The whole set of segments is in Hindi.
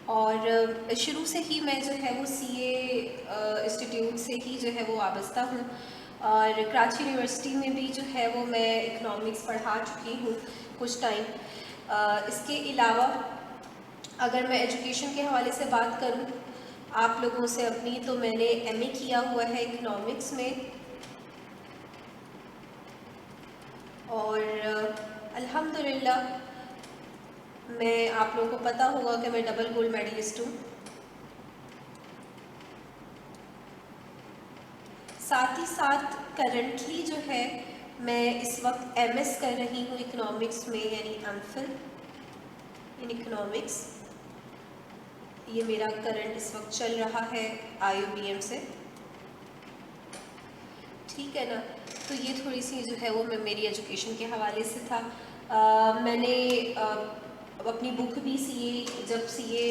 और शुरू से ही मैं जो है वो सीए इंस्टीट्यूट से ही जो है वो वाबस्ता हूँ और कराची यूनिवर्सिटी में भी जो है वो मैं इकनॉमिक्स पढ़ा चुकी हूँ कुछ टाइम। इसके अलावा अगर मैं एजुकेशन के हवाले से बात करूँ आप लोगों से अपनी, तो मैंने एमए किया हुआ है इकनॉमिक्स में और अल्हम्दुलिल्लाह मैं, आप लोगों को पता होगा कि मैं डबल गोल्ड मेडलिस्ट हूँ। साथ ही साथ करंटली जो है मैं इस वक्त एमएस कर रही हूँ इकनॉमिक्स में, यानी एमफिल इन इकनॉमिक्स। ये मेरा करंट इस वक्त चल रहा है आईयूबीएम से, ठीक है ना। तो ये थोड़ी सी जो है वो मैं मेरी एजुकेशन के हवाले से था। मैंने अपनी बुक भी सीए, जब सीए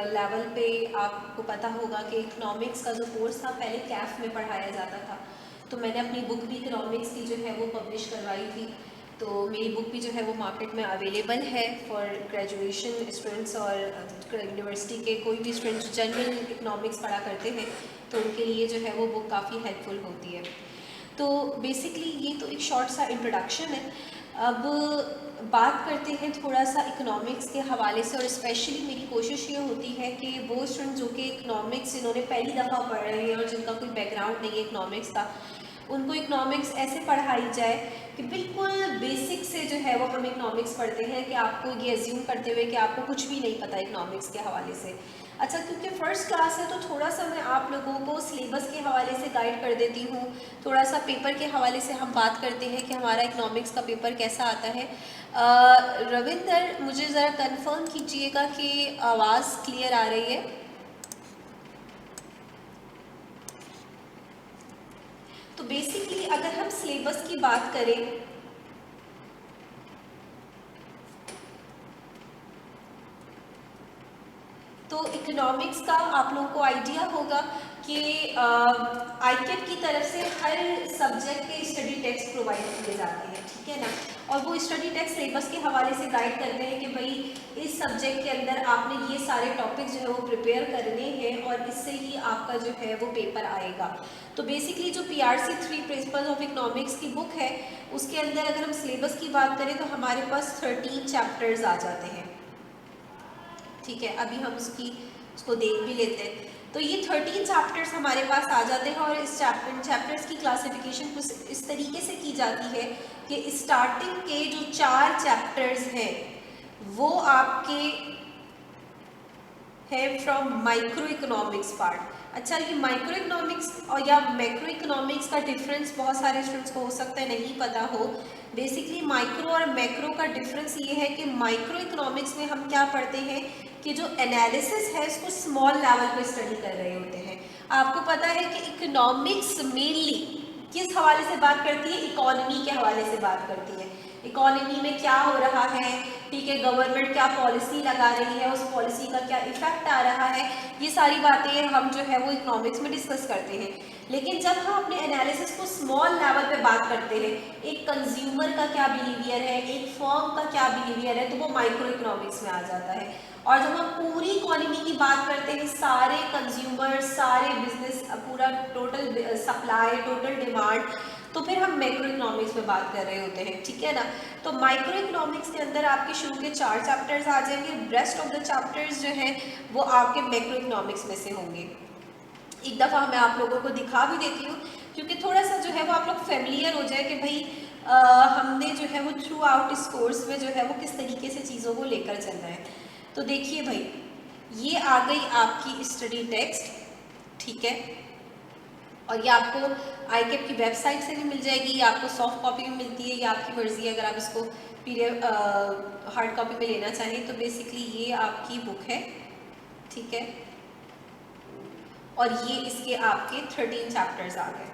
लेवल पे आपको पता होगा कि इकनॉमिक्स का जो कोर्स था पहले कैफ में पढ़ाया जाता था, तो मैंने अपनी बुक भी इकनॉमिक्स की जो है वो पब्लिश करवाई थी। तो मेरी बुक भी जो है वो मार्केट में अवेलेबल है फॉर ग्रेजुएशन स्टूडेंट्स और यूनिवर्सिटी के कोई भी स्टूडेंट्स जनरल इकनॉमिक्स पढ़ा करते हैं तो उनके लिए जो है वो बुक काफ़ी हेल्पफुल होती है। तो बेसिकली ये तो एक शॉर्ट सा इंट्रोडक्शन है। अब बात करते हैं थोड़ा सा इकोनॉमिक्स के हवाले से, और स्पेशली मेरी कोशिश ये होती है कि वो स्टूडेंट जो कि इकोनॉमिक्स जिन्होंने पहली दफ़ा पढ़ रहे हैं और जिनका कोई बैकग्राउंड नहीं है इकोनॉमिक्स का, उनको इकोनॉमिक्स ऐसे पढ़ाई जाए कि बिल्कुल बेसिक से जो है वो हम इकोनॉमिक्स पढ़ते हैं कि आपको ये एज्यूम करते हुए कि आपको कुछ भी नहीं पता इकोनॉमिक्स के हवाले से। अच्छा, क्योंकि फ़र्स्ट क्लास है तो थोड़ा सा मैं आप लोगों को सिलेबस के हवाले से गाइड कर देती हूँ, थोड़ा सा पेपर के हवाले से हम बात करते हैं कि हमारा इकोनॉमिक्स का पेपर कैसा आता है। रविंदर, मुझे ज़रा कंफर्म कीजिएगा कि आवाज़ क्लियर आ रही है। तो बेसिकली अगर हम सिलेबस की बात करें तो इकोनॉमिक्स का आप लोगों को आइडिया होगा कि आईकेप की तरफ से हर सब्जेक्ट के स्टडी टेक्स्ट प्रोवाइड किए जाते हैं, ठीक है ना। और वो स्टडी टेक्स्ट सिलेबस के हवाले से गाइड करते हैं कि भाई इस सब्जेक्ट के अंदर आपने ये सारे टॉपिक्स जो है वो प्रिपेयर करने हैं और इससे ही आपका जो है वो पेपर आएगा। तो बेसिकली जो PRC 3 प्रिंसिपल्स ऑफ इकोनॉमिक्स की बुक है उसके अंदर अगर हम सिलेबस की बात करें तो हमारे पास 13 चैप्टर्स आ जाते हैं, ठीक है। अभी हम उसको देख भी लेते हैं। तो ये 13 चैप्टर्स हमारे पास आ जाते हैं और इस चैप्टर्स की क्लासिफिकेशन कुछ इस तरीके से की जाती है कि स्टार्टिंग के जो 4 चैप्टर्स हैं वो आपके हैं फ्रॉम माइक्रो इकोनॉमिक्स पार्ट। अच्छा, ये माइक्रो इकोनॉमिक्स और या मैक्रो इकोनॉमिक्स का डिफरेंस बहुत सारे स्टूडेंट्स को हो सकता है नहीं पता हो। बेसिकली माइक्रो और मैक्रो का डिफरेंस ये है कि माइक्रो इकोनॉमिक्स में हम क्या पढ़ते हैं कि जो एनालिसिस है इसको स्मॉल लेवल पे स्टडी कर रहे होते हैं। आपको पता है कि इकोनॉमिक्स मेनली किस हवाले से बात करती है, इकोनॉमी के हवाले से बात करती है। इकोनॉमी में क्या हो रहा है, ठीक है, गवर्नमेंट क्या पॉलिसी लगा रही है, उस पॉलिसी का क्या इफेक्ट आ रहा है, ये सारी बातें हम जो है वो इकोनॉमिक्स में डिस्कस करते हैं। लेकिन जब हम अपने एनालिसिस को स्मॉल लेवल पे बात करते हैं, एक कंज्यूमर का क्या बिहेवियर है, एक फर्म का क्या बिहेवियर है, तो वो माइक्रो इकोनॉमिक्स में आ जाता है। और जब हम पूरी इकोनॉमी की बात करते हैं, सारे कंज्यूमर, सारे बिजनेस, पूरा टोटल सप्लाई, टोटल डिमांड, तो फिर हम मैक्रो इकोनॉमिक्स में बात कर रहे होते हैं, ठीक है ना। तो माइक्रो इकोनॉमिक्स के अंदर आपके शुरू के 4 चैप्टर्स आ जाएंगे, रेस्ट ऑफ द चैप्टर्स जो हैं वो आपके मैक्रो इकोनॉमिक्स में से होंगे। एक दफ़ा मैं आप लोगों को दिखा भी देती हूँ क्योंकि थोड़ा सा जो है वो आप लोग फेमिलियर हो जाए कि भाई हमने जो है वो थ्रू आउट इस कोर्स में जो है वो किस तरीके से चीज़ों को लेकर चलना है। तो देखिए भाई, ये आ गई आपकी स्टडी टेक्स्ट, ठीक है, और ये आपको आईकेप की वेबसाइट से भी मिल जाएगी, या आपको सॉफ्ट कॉपी में मिलती है, या आपकी मर्ज़ी है अगर आप इसको PDF हार्ड कॉपी में लेना चाहें। तो बेसिकली ये आपकी बुक है, ठीक है, और ये इसके आपके 13 चैप्टर्स आ गए,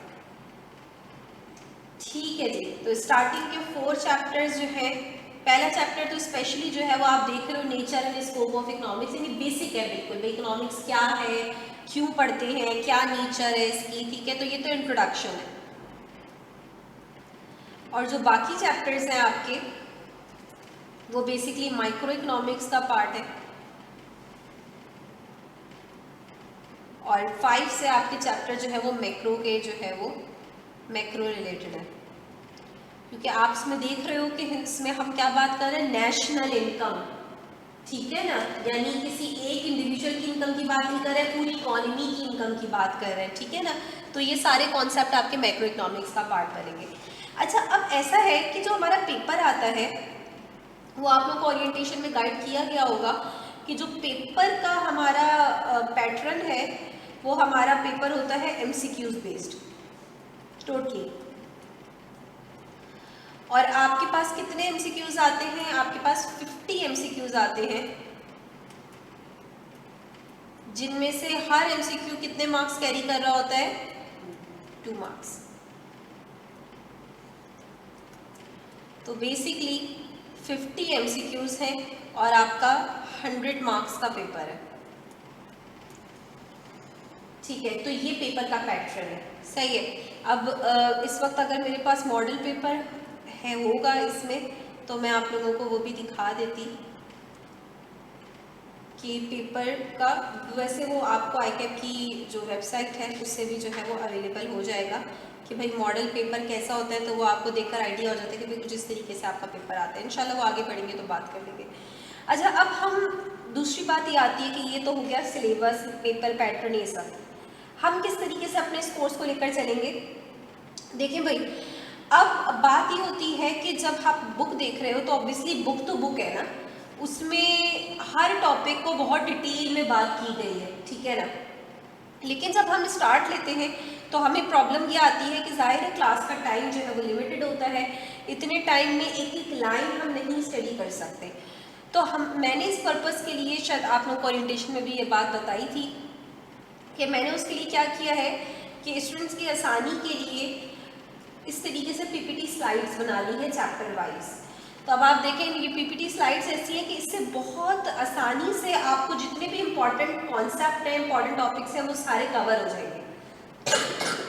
ठीक है जी। तो स्टार्टिंग के 4 चैप्टर्स जो है, पहला चैप्टर तो स्पेशली जो है वो आप देख रहे हो, nature and scope of economics, यानी बेसिक है बिल्कुल, भाई इकोनॉमिक्स क्या है, क्यों पढ़ते हैं, क्या नेचर है इसकी, ठीक है। तो ये तो इंट्रोडक्शन है। और जो बाकी चैप्टर्स हैं आपके वो बेसिकली माइक्रो इकोनॉमिक्स का पार्ट है। और 5 से आपके चैप्टर जो है वो मैक्रो के जो है वो मैक्रो रिलेटेड है, क्योंकि आप इसमें देख रहे हो कि इसमें हम क्या बात कर रहे हैं, नेशनल इनकम, ठीक है ना, यानी किसी एक इंडिविजुअल की इनकम की बात नहीं कर रहे हैं, पूरी इकोनॉमी की इनकम की बात कर रहे हैं, ठीक है ना। तो ये सारे कॉन्सेप्ट आपके मैक्रो इकोनॉमिक्स का पार्ट बनेंगे। अच्छा, अब ऐसा है कि जो हमारा पेपर आता है वो आप लोग को ओरिएंटेशन में गाइड किया गया होगा कि जो पेपर का हमारा पैटर्न है वो हमारा पेपर होता है एमसीक्यूज बेस्ड टोटली। और आपके पास कितने एमसीक्यूज आते हैं, आपके पास 50 एमसीक्यूज आते हैं, जिनमें से हर एमसीक्यू कितने मार्क्स कैरी कर रहा होता है, 2 मार्क्स। तो बेसिकली 50 एमसीक्यूज हैं और आपका 100 मार्क्स का पेपर है, ठीक है। तो ये पेपर का पैटर्न है, सही है। अब इस वक्त अगर मेरे पास मॉडल पेपर है होगा इसमें, तो मैं आप लोगों को वो भी दिखा देती कि पेपर का, वैसे वो आपको आईकैप की जो वेबसाइट है उससे भी जो है वो अवेलेबल हो जाएगा कि भाई मॉडल पेपर कैसा होता है, तो वो आपको देखकर आइडिया हो जाता है कि भाई कुछ इस तरीके से आपका पेपर आता है। इंशाल्लाह वो आगे बढ़ेंगे तो बात कर लेंगे। अच्छा, अब हम दूसरी बात ये आती है कि ये तो हो गया सिलेबस, पेपर पैटर्न, ये सब हम किस तरीके से अपने इस कोर्स को लेकर चलेंगे। देखिए भाई, अब बात ये होती है कि जब आप बुक देख रहे हो तो ऑब्वियसली बुक तो बुक है ना, उसमें हर टॉपिक को बहुत डिटेल में बात की गई है, ठीक है ना। लेकिन जब हम स्टार्ट लेते हैं तो हमें प्रॉब्लम ये आती है कि जाहिर है क्लास का टाइम जो है वो लिमिटेड होता है, इतने टाइम में एक एक लाइन हम नहीं स्टडी कर सकते। तो मैंने इस पर्पज़ के लिए, शायद आप लोगों को ओरिएंटेशन में भी ये बात बताई थी कि मैंने उसके लिए क्या किया है कि स्टूडेंट्स की आसानी के लिए इस तरीके से पीपीटी स्लाइड्स बना ली है चैप्टर वाइज। तो अब आप देखें, ये पीपीटी स्लाइड्स ऐसी है कि इससे बहुत आसानी से आपको जितने भी इम्पॉर्टेंट कॉन्सेप्ट हैं, इम्पॉर्टेंट टॉपिक्स हैं, वो सारे कवर हो जाएंगे।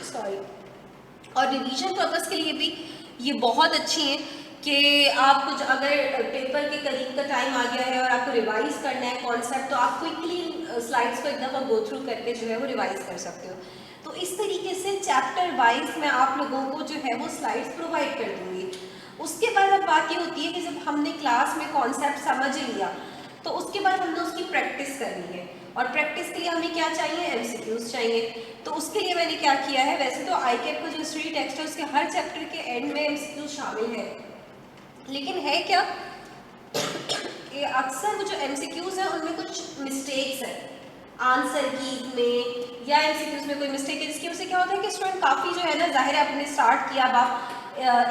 सॉरी। और रिवीजन पर्पज़ के लिए भी ये बहुत अच्छी हैं कि आप कुछ अगर पेपर के करीब का टाइम आ गया है और आपको रिवाइज करना है कॉन्सेप्ट, तो आप क्विकली स्लाइड्स को एक दफ़ा गो थ्रू करके जो है वो रिवाइज कर सकते हो। तो इस तरीके से चैप्टर वाइज मैं आप लोगों को जो है वो स्लाइड्स प्रोवाइड कर दूँगी। उसके बाद अब बात ये होती है कि जब हमने क्लास में कॉन्सेप्ट समझ लिया तो उसके बाद हमने उसकी प्रैक्टिस करनी है, और प्रैक्टिस के लिए हमें क्या चाहिए, एमसीक्यूज चाहिए। तो उसके लिए मैंने क्या किया है, वैसे तो आईकैप का जो स्टडी टेक्स्ट है उसके हर चैप्टर के एंड में एमसीक्यूज शामिल है, लेकिन है क्या कि अक्सर वो जो एमसीक्यूज है उनमें कुछ मिस्टेक्स है आंसर की में, या एमसीक्यूज में कोई मिस्टेक है, जिसकी वजह से क्या होता है कि स्टूडेंट काफ़ी जो है ना, जाहिर है आपने स्टार्ट किया, अब आप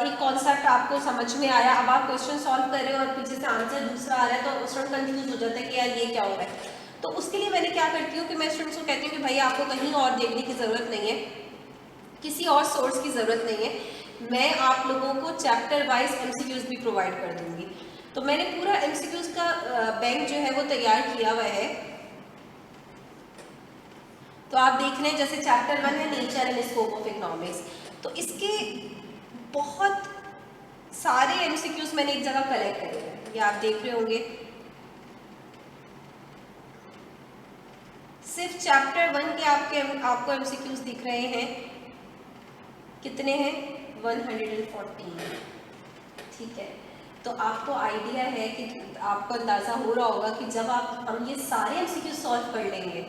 एक कॉन्सेप्ट आपको समझ में आया, अब आप क्वेश्चन सॉल्व कर रहे हो और पीछे से आंसर दूसरा आ रहा है, तो स्टूडेंट कंफ्यूज हो जाता है कि यार ये क्या हो रहा है। तो उसके लिए मैंने क्या करती हूँ कि मैं स्टूडेंट्स को कहती हूँ कि भाई आपको कहीं और देखने की ज़रूरत नहीं है, किसी और सोर्स की ज़रूरत नहीं है, मैं आप लोगों को चैप्टर वाइज एमसीक्यूज भी प्रोवाइड कर दूँगी। तो मैंने पूरा एमसीक्यूज का बैंक जो है वो तैयार किया हुआ है। तो आप देख रहे हैं जैसे चैप्टर 1 है nature and scope of economics, तो इसके बहुत सारे एमसीक्यूज मैंने एक जगह कलेक्ट करे हैं, ये आप देख रहे होंगे। सिर्फ चैप्टर 1 के आपको एमसीक्यूज दिख रहे हैं, कितने हैं, 114, ठीक है। तो आपको आइडिया है कि आपको अंदाज़ा हो रहा होगा कि जब हम ये सारे एमसीक्यूज सॉल्व कर लेंगे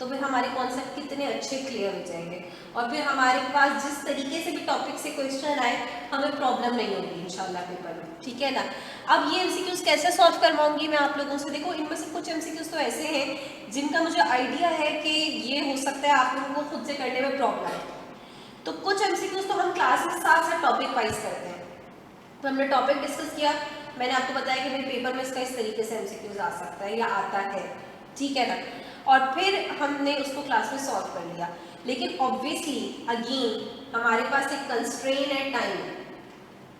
तो फिर हमारे कॉन्सेप्ट कितने अच्छे क्लियर हो जाएंगे, और फिर हमारे पास जिस तरीके से भी टॉपिक से क्वेश्चन आए हमें प्रॉब्लम नहीं होगी इंशाल्लाह पेपर में, ठीक है ना। अब ये एमसीक्यूज कैसे सॉल्व करवाऊंगी मैं आप लोगों से, देखो इनमें से कुछ एमसीक्यूज तो ऐसे हैं जिनका मुझे आइडिया है कि ये हो सकता है आप लोगों को खुद से करने में प्रॉब्लम, तो कुछ एमसीक्यूज तो हम क्लास में साथ साथ टॉपिक वाइज करते हैं। तो हमने टॉपिक डिस्कस किया, मैंने आपको बताया कि मेरे पेपर में इसका इस तरीके से एमसीक्यूज आ सकता है या आता है, ठीक है ना, और फिर हमने उसको क्लास में सॉल्व कर लिया। लेकिन ऑब्वियसली अगेन हमारे पास एक कंस्ट्रेन है टाइम,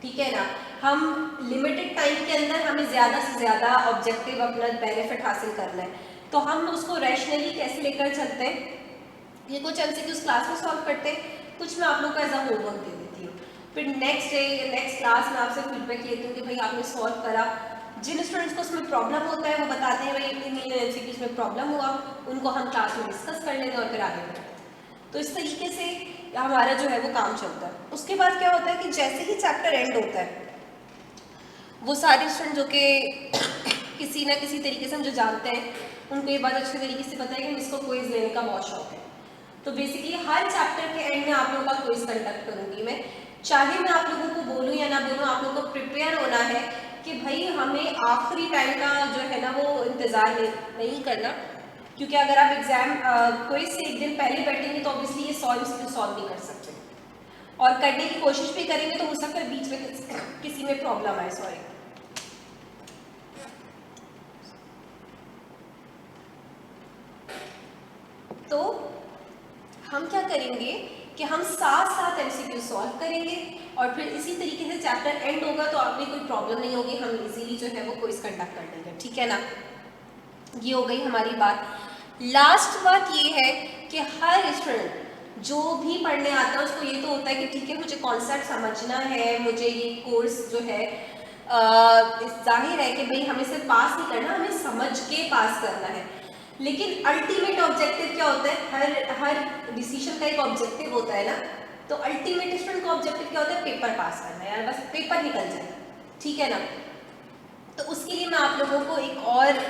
ठीक है ना, हम लिमिटेड टाइम के अंदर हमें ज़्यादा से ज़्यादा ऑब्जेक्टिव अपना बेनिफिट हासिल करना है, तो हम उसको रैशनली कैसे लेकर चलते हैं, ये कुछ एमसीक्यूज क्लास में सॉल्व करते हैं, कुछ मैं आप लोग को एज अ होमवर्क दे देती हूँ, फिर नेक्स्ट डे नेक्स्ट क्लास में आपसे फीडबैक लेती हूँ कि भाई आपने सॉल्व करा, जिन स्टूडेंट्स को उसमें प्रॉब्लम होता है वो बताते हैं भाई इन MCQs में प्रॉब्लम हुआ, उनको हम क्लास में डिस्कस कर लेंगे और फिर आगे बढ़ते हैं। तो इस तरीके से हमारा जो है वो काम चलता है। उसके बाद क्या होता है कि जैसे ही चैप्टर एंड होता है, वो सारे स्टूडेंट जो कि किसी ना किसी तरीके से हम जो जानते हैं उनको ये बात अच्छे तरीके से पता है कि इसको क्विज लेने का बहुत शौक है। तो बेसिकली हर चैप्टर के एंड में आप लोगों का क्विज कंडक्ट करूँगी मैं, चाहे मैं आप लोगों को बोलूँ या ना बोलूँ, आप लोगों को प्रिपेयर होना है कि भाई हमें आखिरी टाइम का जो है ना वो इंतज़ार नहीं करना, क्योंकि अगर आप एग्जाम क्विज से एक दिन पहले बैठेंगे तो ऑब्वियसली ये सॉल्व नहीं कर सकते, और करने की कोशिश भी करेंगे तो हो सकता है बीच में किसी में प्रॉब्लम आए। सॉरी। तो हम क्या करेंगे कि हम साथ MCQ सॉल्व करेंगे और फिर इसी तरीके से चैप्टर एंड होगा तो आपने कोई प्रॉब्लम नहीं होगी, हम इजीली जो है वो क्विज कंडक्ट कर लेंगे, ठीक है ना। ये हो गई हमारी बात। लास्ट बात ये है कि हर स्टूडेंट जो भी पढ़ने आता है उसको ये तो होता है कि ठीक है मुझे कॉन्सेप्ट समझना है, मुझे ये कोर्स जो है जाहिर है कि भाई हमें सिर्फ पास नहीं करना, हमें समझ के पास करना है। लेकिन अल्टीमेट ऑब्जेक्टिव क्या होता है, हर डिसीजन का एक ऑब्जेक्टिव होता है ना। तो अल्टीमेट स्टूडेंट का ऑब्जेक्टिव क्या होता है, पेपर पास करना है यार, बस पेपर निकल जाए, ठीक है ना। तो उसके लिए मैं आप लोगों को एक और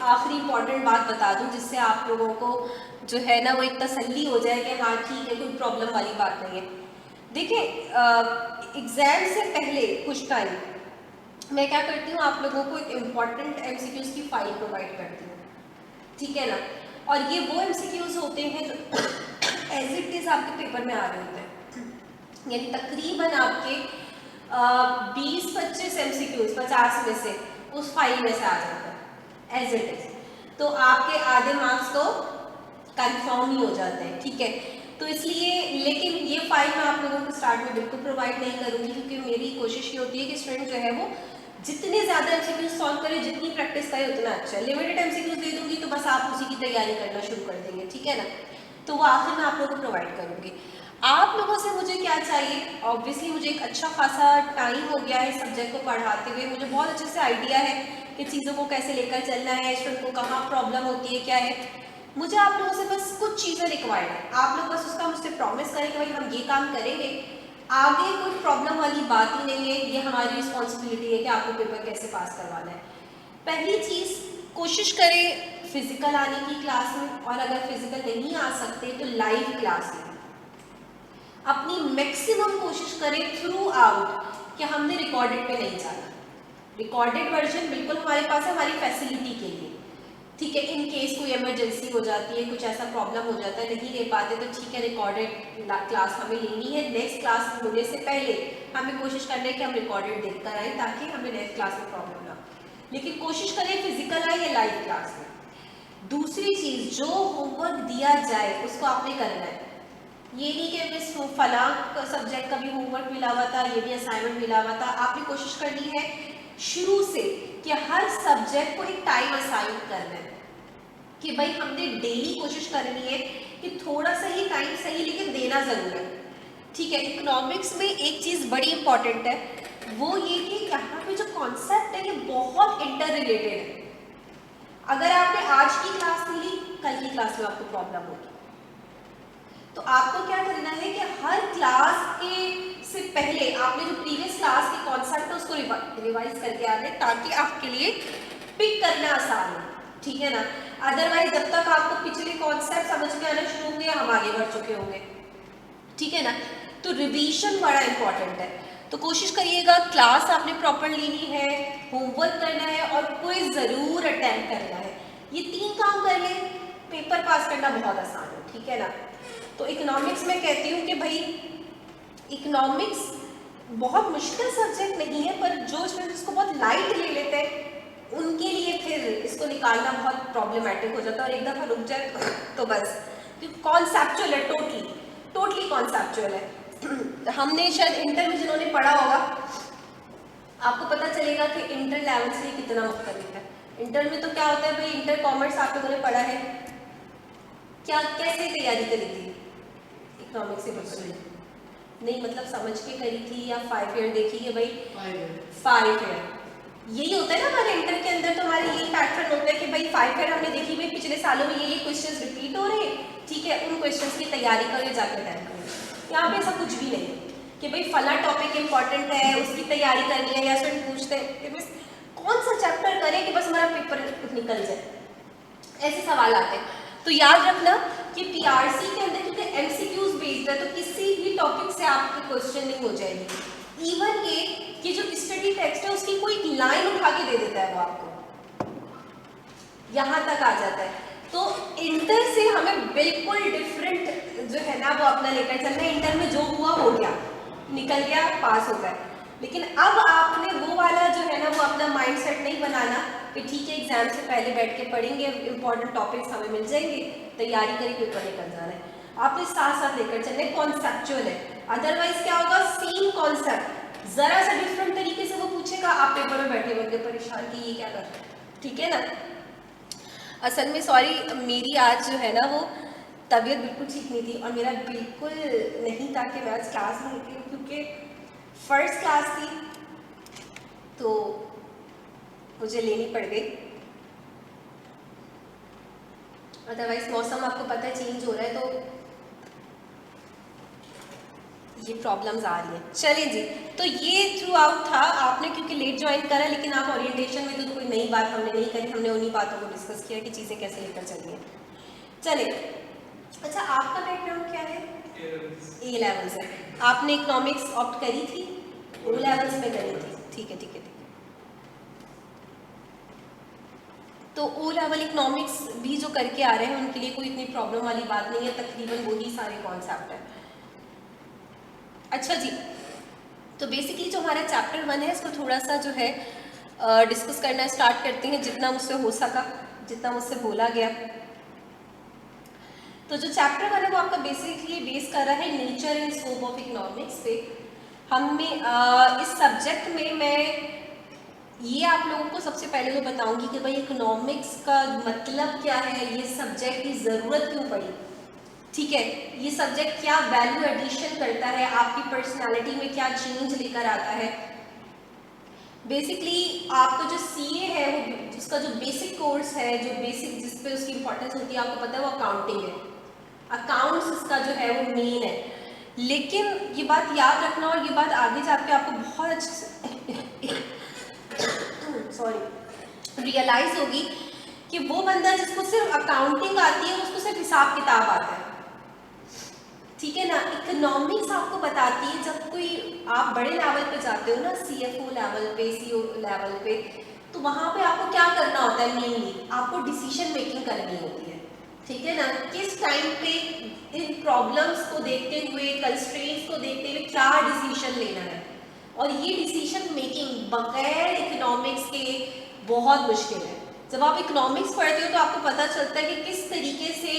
आखिरी इंपॉर्टेंट बात बता दूं जिससे आप लोगों को जो है ना वो एक तसल्ली हो जाए कि हाँ ठीक है कोई प्रॉब्लम वाली बात नहीं है। देखिए एग्जाम से पहले कुछ टाइम मैं क्या करती हूँ, आप लोगों को एक इम्पॉर्टेंट MCQs की फाइल प्रोवाइड करती हूँ, ठीक है ना। और ये वो MCQs होते हैं जो एज इट इज आपके पेपर में आ रहे होते हैं, यानी तकरीबन आपके 20-25 MCQs 50 में से उस फाइल में से आ जाता है एज इट इज। तो आपके आधे मार्क्स तो कंफर्म ही हो जाते हैं, ठीक है। तो इसलिए लेकिन ये फाइल मैं आप लोगों को स्टार्ट में बिल्कुल प्रोवाइड नहीं करूँगी, क्योंकि मेरी कोशिश ये होती है कि स्टूडेंट जो है वो जितने ज़्यादा MCQs सॉल्व करे, जितनी प्रैक्टिस करे उतना अच्छा है। लिमिटेड MCQs दे दूंगी तो बस आप उसी की तैयारी करना शुरू कर देंगे, ठीक है ना। तो वो आखिर में आप लोगों को प्रोवाइड करूँगी। आप लोगों से मुझे क्या चाहिए, ऑब्वियसली मुझे एक अच्छा खासा टाइम हो गया है सब्जेक्ट को पढ़ाते हुए, मुझे बहुत अच्छे से आइडिया है कि चीज़ों को कैसे लेकर चलना है, स्टूडेंट को कहाँ प्रॉब्लम होती है, क्या है। मुझे आप लोगों से बस कुछ चीज़ें रिक्वायर्ड है, आप लोग बस उसका मुझसे प्रॉमिस करें कि भाई हम ये काम करेंगे, आगे कोई प्रॉब्लम वाली बात ही नहीं है, ये हमारी रिस्पॉन्सिबिलिटी है कि आपको पेपर कैसे पास करवाना है। पहली चीज़, कोशिश करें फिजिकल आने की क्लास में, और अगर फिजिकल नहीं आ सकते तो लाइव क्लास में अपनी मैक्सिमम कोशिश करें थ्रू आउट कि हमने रिकॉर्डेड पे नहीं जाना। रिकॉर्डेड वर्जन बिल्कुल हमारे पास है हमारी फैसिलिटी के लिए, ठीक है। इन केस कोई इमरजेंसी हो जाती है, कुछ ऐसा प्रॉब्लम हो जाता है, नहीं ले पाते तो ठीक है, रिकॉर्डेड क्लास हमें लेनी है। नेक्स्ट क्लास होने से पहले हमें कोशिश करना है कि हम रिकॉर्डेड देखकर आए ताकि हमें नेक्स्ट क्लास में प्रॉब्लम ना, लेकिन कोशिश करें फिजिकल आए या लाइव क्लास में। दूसरी चीज़, जो होमवर्क दिया जाए उसको आपने करना है। ये नहीं कि मिस फलां सब्जेक्ट का भी होमवर्क मिला हुआ था, ये भी असाइनमेंट मिला हुआ था, आपने कोशिश करनी है शुरू से कि हर सब्जेक्ट को एक टाइम असाइन करना है कि भाई हमने डेली कोशिश करनी है कि थोड़ा सा ही टाइम सही लेकिन देना ज़रूर है, ठीक है। इकोनॉमिक्स में एक चीज़ बड़ी इंपॉर्टेंट है, वो ये कि यहाँ पे जो कॉन्सेप्ट है ये बहुत इंटर रिलेटेड है। अगर आपने आज की क्लास नहीं ली, कल की क्लास में आपको प्रॉब्लम होगी। तो आपको क्या करना है कि हर क्लास के से पहले आपने जो प्रीवियस क्लास के कॉन्सेप्ट है उसको रिवाइज करके आने, ताकि आपके लिए पिक करना आसान हो, ठीक है ना। अदरवाइज जब तक आपको पिछले कॉन्सेप्ट समझ में आना शुरू होंगे हम आगे बढ़ चुके होंगे, ठीक है ना। तो रिवीजन बड़ा इंपॉर्टेंट है। तो कोशिश करिएगा क्लास आपने प्रॉपर लेनी है, होमवर्क करना है और क्विज ज़रूर अटेम्प्ट करना है। ये 3 काम कर ले, पेपर पास करना बहुत आसान है, ठीक है ना। तो इकोनॉमिक्स में कहती हूँ कि भाई इकोनॉमिक्स बहुत मुश्किल सब्जेक्ट नहीं है, पर जो स्टूडेंट्स इसको बहुत लाइट ले लेते हैं उनके लिए फिर इसको निकालना बहुत प्रॉब्लमेटिक हो जाता है, और एक दफ़ा रुक जाए तो बस, क्योंकि कॉन्सेप्चुअल है, टोटली कॉन्सेप्चुअल है। हमने शायद इंटर में जिन्होंने पढ़ा होगा आपको पता चलेगा कि इंटर लेवल से कितना मुख्तलिफ है। इंटर में तो क्या होता है भाई, इंटर कॉमर्स आप लोगों ने पढ़ा है, क्या कैसे तैयारी करी थी इकोनॉमिक्स से पेपर नहीं, मतलब समझ के करी थी या 5 ईयर देखी है भाई? 5 ईयर। यही होता है ना हमारे इंटर के अंदर, तो हमारे यही पैटर्न होता है कि भाई 5 हमने देखी भाई पिछले सालों में ये क्वेश्चंस रिपीट हो रहे हैं, ठीक है, उन क्वेश्चंस की तैयारी करें जाके अटेंड करें। यहाँ पे ऐसा कुछ भी नहीं कि भाई फला टॉपिक इंपॉर्टेंट है उसकी तैयारी करनी है, या स्टूडेंट पूछते हैं कि बस कौन सा चैप्टर करें कि बस हमारा पेपर निकल जाए, ऐसे सवाल आते हैं। तो याद रखना कि पीआरसी के अंदर क्योंकि एमसीक्यूज बेस्ड है, तो किसी भी टॉपिक से आपकी क्वेश्चनिंग हो जाएगी। इवन ये कि जो स्टडी टेक्स्ट है उसकी कोई लाइन उठा के दे देता है वो आपको, यहाँ तक आ जाता है। तो इंटर से हमें बिल्कुल डिफरेंट जो है ना वो अपना लेकर चलना है। इंटर में जो हुआ हो गया, निकल गया, पास हो गए, लेकिन अब आपने वो वाला जो है ना वो अपना माइंड सेट नहीं बनाना कि ठीक है एग्जाम से पहले बैठ के पढ़ेंगे, इंपॉर्टेंट टॉपिक्स हमें मिल जाएंगे, तैयारी करें, पेपर निकल जाना है। आपने साथ साथ लेकर चलना है, कॉन्सेप्चुअल है। अदरवाइज क्या होगा, सेम कॉन्सेप्ट जरा सा डिफरेंट तरीके से वो पूछेगा, आप पेपर में बैठे होंगे परेशान कि ये क्या कर रहे हैं, ठीक है ना। असल में सॉरी, मेरी आज जो है ना वो तबीयत बिल्कुल ठीक नहीं थी, और मेरा बिल्कुल नहीं था कि मैं आज क्लास में लेती हूँ, क्योंकि फर्स्ट क्लास थी तो मुझे लेनी पड़ गई। अदरवाइज मौसम आपको पता है चेंज हो रहा है, तो ये प्रॉब्लम्स आ रही हैं। चलिए जी, तो ये थ्रू आउट था। आपने क्योंकि लेट ज्वाइन करा, लेकिन आप ओरिएंटेशन में तो कोई नई बात हमने नहीं करी, हमने उन्हीं बातों को डिस्कस किया कि चीज़ें कैसे लेकर चलनी है। चलिए, अच्छा आपका बैकग्राउंड क्या है? ए लेवल्स है। आपने इकोनॉमिक्स ऑप्ट करी थी, ओ लेवल्स में करी थी, ठीक है ठीक है ठीक है। तो ओ लेवल इकोनॉमिक्स भी जो करके आ रहे हैं उनके लिए कोई इतनी प्रॉब्लम वाली बात नहीं है, तकरीबन वही सारे कॉन्सेप्ट है। अच्छा जी, तो बेसिकली जो हमारा चैप्टर 1 है इसको थोड़ा सा जो है डिस्कस करना स्टार्ट करते हैं, जितना मुझसे हो सका, जितना मुझसे बोला गया। तो जो चैप्टर 1 है वो आपका बेसिकली बेस कर रहा है nature and scope of economics पे। हमने इस सब्जेक्ट में मैं ये आप लोगों को सबसे पहले तो बताऊंगी कि भाई इकोनॉमिक्स का मतलब क्या है, ये सब्जेक्ट की ज़रूरत क्यों पड़ी, ठीक है, ये सब्जेक्ट क्या वैल्यू एडिशन करता है, आपकी पर्सनालिटी में क्या चेंज लेकर आता है। बेसिकली आपका जो सीए है वो उसका जो बेसिक कोर्स है, जो बेसिक जिस पे उसकी इंपॉर्टेंस होती है, आपको पता है वो अकाउंटिंग है, अकाउंट्स इसका जो है वो मेन है। लेकिन ये बात याद रखना, और ये बात आगे जाके आपको बहुत अच्छे से सॉरी रियलाइज होगी कि वो बंदा जिसको सिर्फ अकाउंटिंग आती है उसको सिर्फ हिसाब किताब आता है, ठीक है ना। इकोनॉमिक्स आपको बताती है, जब कोई आप बड़े लेवल पे जाते हो ना, सीएफओ लेवल पे, सीओ लेवल पे, तो वहाँ पे आपको क्या करना होता है, मेनली आपको डिसीजन मेकिंग करनी होती है, ठीक है ना। किस टाइम पे इन प्रॉब्लम्स को देखते हुए, कंस्ट्रेंट्स को देखते हुए क्या डिसीजन लेना है, और ये डिसीजन मेकिंग बगैर इकोनॉमिक्स के बहुत मुश्किल है। जब आप इकोनॉमिक्स पढ़ते हो तो आपको पता चलता है कि किस तरीके से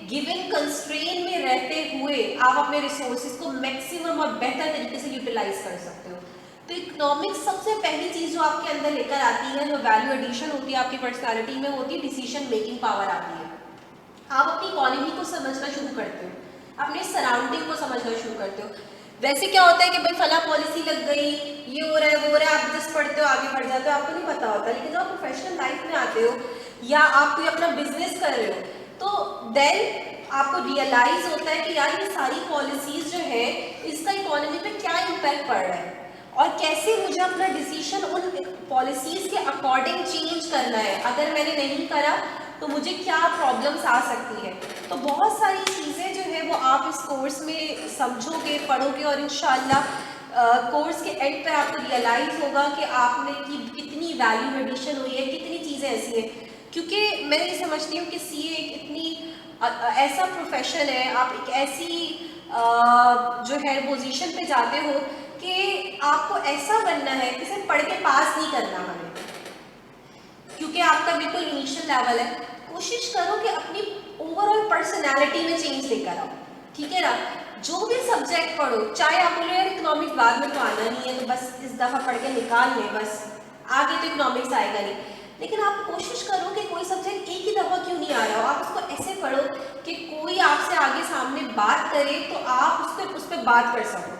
गिवन कंस्ट्रेंट में रहते हुए आप अपने रिसोर्सेज को मैक्सिमम और बेहतर तरीके से यूटिलाइज कर सकते हो। तो इकोनॉमिक्स सबसे पहली चीज़ जो आपके अंदर लेकर आती है, जो वैल्यू एडिशन होती है आपकी पर्सनालिटी में, होती है डिसीजन मेकिंग पावर आती है। आप अपनी इकोनॉमी को समझना शुरू करते हो, अपने सराउंडिंग को समझना शुरू करते हो। वैसे क्या होता है कि भाई फला पॉलिसी लग गई, ये हो रहा है वो हो रहा है, आप जस्ट पढ़ते हो आगे बढ़ जाते हो, आपको नहीं पता होता। लेकिन जब आप प्रोफेशनल लाइफ में आते हो या आप कोई अपना बिजनेस कर रहे हो, तो देन आपको रियलाइज होता है कि यार ये सारी पॉलिसीज जो है इसका इकोनॉमी पे क्या इम्पैक्ट पड़ रहा है, और कैसे मुझे अपना डिसीजन उन पॉलिसीज के अकॉर्डिंग चेंज करना है। अगर मैंने नहीं करा तो मुझे क्या प्रॉब्लम्स आ सकती है। तो बहुत सारी चीज़ें जो है वो आप इस कोर्स में समझोगे, पढ़ोगे, और इंशाल्लाह कोर्स के एंड पे आपको रियलाइज़ होगा कि आपने की कितनी वैल्यू एडिशन हुई है, कितनी चीज़ें ऐसी हैं। क्योंकि मैं ये समझती हूँ कि सीए एक इतनी ऐसा प्रोफेशन है, आप एक ऐसी जो है पोजीशन पे जाते हो कि आपको ऐसा बनना है कि सिर्फ पढ़ के पास नहीं करना हमें, क्योंकि आपका बिल्कुल इनिशियल लेवल है। कोशिश करो कि अपनी ओवरऑल पर्सनैलिटी में चेंज लेकर आओ, ठीक है ना। जो भी सब्जेक्ट पढ़ो, चाहे आप बोलो यार इकोनॉमिक्स बाद में तो आना नहीं है, तो बस इस दफ़ा पढ़ के निकाल लें, बस आगे तो इकोनॉमिक्स आएगा नहीं। लेकिन आप कोशिश करो कि कोई सब्जेक्ट एक ही दफ़ा क्यों नहीं आ रहा हो, आप उसको ऐसे पढ़ो कि कोई आपसे आगे सामने बात करे तो आप उस पर बात कर सको,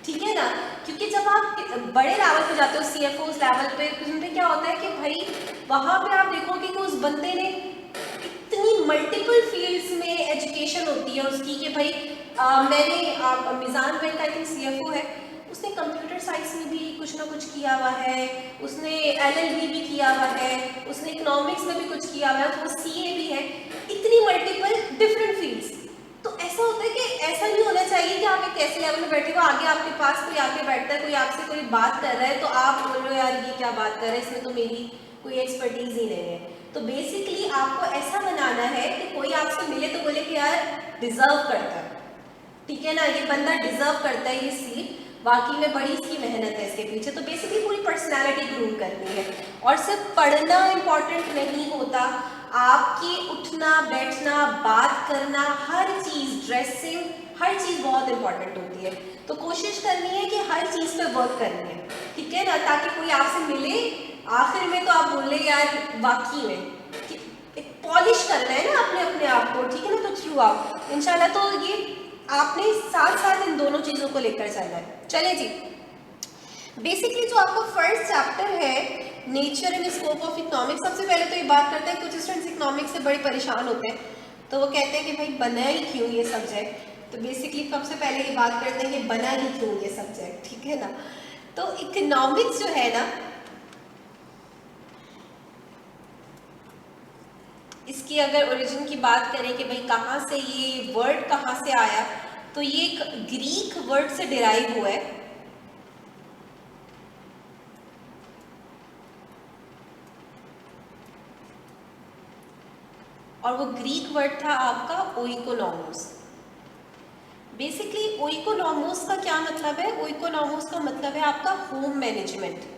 ठीक है ना, क्योंकि जब आप बड़े लेवल पे जाते हो CFOs लेवल पे, उसमें क्या होता है कि भाई वहाँ पे आप देखोगे कि उस बंदे ने इतनी मल्टीपल फील्ड्स में एजुकेशन होती है उसकी कि भाई मैंने मिजान बैंक का आई थिंक CFO है, उसने कंप्यूटर साइंस में भी कुछ ना कुछ किया हुआ है, उसने LLB भी किया हुआ है, उसने इकोनॉमिक्स में भी कुछ किया हुआ है, वो CA भी है, इतनी मल्टीपल डिफरेंट फील्ड्स। तो ऐसा होता है कि ऐसा नहीं होना चाहिए कि आप एक ऐसे लेवल में बैठे हो, आगे आपके पास कोई आके बैठता है, कोई आपसे कोई बात कर रहा है तो आप बोल रहे हो यार ये क्या बात कर रहे हैं, इसमें तो मेरी कोई एक्सपर्टीज ही नहीं है। तो बेसिकली आपको ऐसा बनाना है कि कोई आपसे मिले तो बोले कि यार डिजर्व करता है, ठीक है ना, ये बंदा डिजर्व करता है ये सीट, वाकई में बड़ी इसकी मेहनत है इसके पीछे। तो बेसिकली पूरी पर्सनालिटी ग्रूम करनी है, और सिर्फ पढ़ना इंपॉर्टेंट नहीं होता, आपकी उठना बैठना बात करना हर चीज़, ड्रेसिंग, हर चीज़ बहुत इंपॉर्टेंट होती है। तो कोशिश करनी है कि हर चीज़ पे वर्क करनी है, ठीक है ना, ताकि कोई आपसे मिले आखिर में तो आप बोले यार वाकई में पॉलिश करना है ना अपने अपने आप को, ठीक है ना। तो थ्रू आउट इंशाल्लाह तो ये आपने साथ साथ इन दोनों चीज़ों को लेकर चलना है। चले जी, बेसिकली जो आपका फर्स्ट चैप्टर है nature and scope of economics, सबसे पहले तो ये बात करते हैं, कुछ स्टूडेंट्स इकोनॉमिक्स से बड़े परेशान होते हैं, तो वो कहते हैं कि भाई बना ही क्यों ये सब्जेक्ट। तो बेसिकली सबसे पहले ये बात करते हैं कि बना ही क्यों ये सब्जेक्ट, ठीक है ना। तो इकोनॉमिक्स जो है ना, इसकी अगर ओरिजिन की बात करें कि भाई कहाँ से ये वर्ड कहाँ से आया, तो ये एक ग्रीक वर्ड से डिराइव हुआ है, और वो ग्रीक वर्ड था आपका ओइकोनॉमोस। बेसिकली ओइकोनॉमोस का क्या मतलब है? ओइकोनॉमोस का मतलब है आपका होम मैनेजमेंट।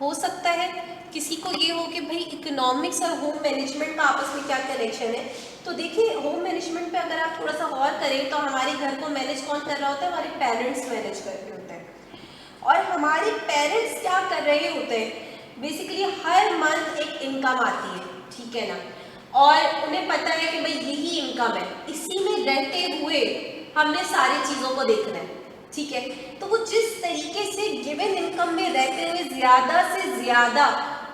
हो सकता है किसी को ये हो कि भाई इकोनॉमिक्स और होम मैनेजमेंट का आपस में क्या कनेक्शन है। तो देखिए होम मैनेजमेंट पे अगर आप थोड़ा सा गौर करें तो हमारे घर को मैनेज कौन कर रहा होता है? हमारे पेरेंट्स मैनेज कर रहे होते हैं। और हमारे पेरेंट्स क्या कर रहे होते हैं? बेसिकली हर मंथ एक इनकम आती है, ठीक है ना, और उन्हें पता है कि भाई यही इनकम है, इसी में रहते हुए हमने सारी चीज़ों को देखना है, ठीक है। तो वो जिस तरीके से गिवन इनकम में रहते हुए ज़्यादा से ज़्यादा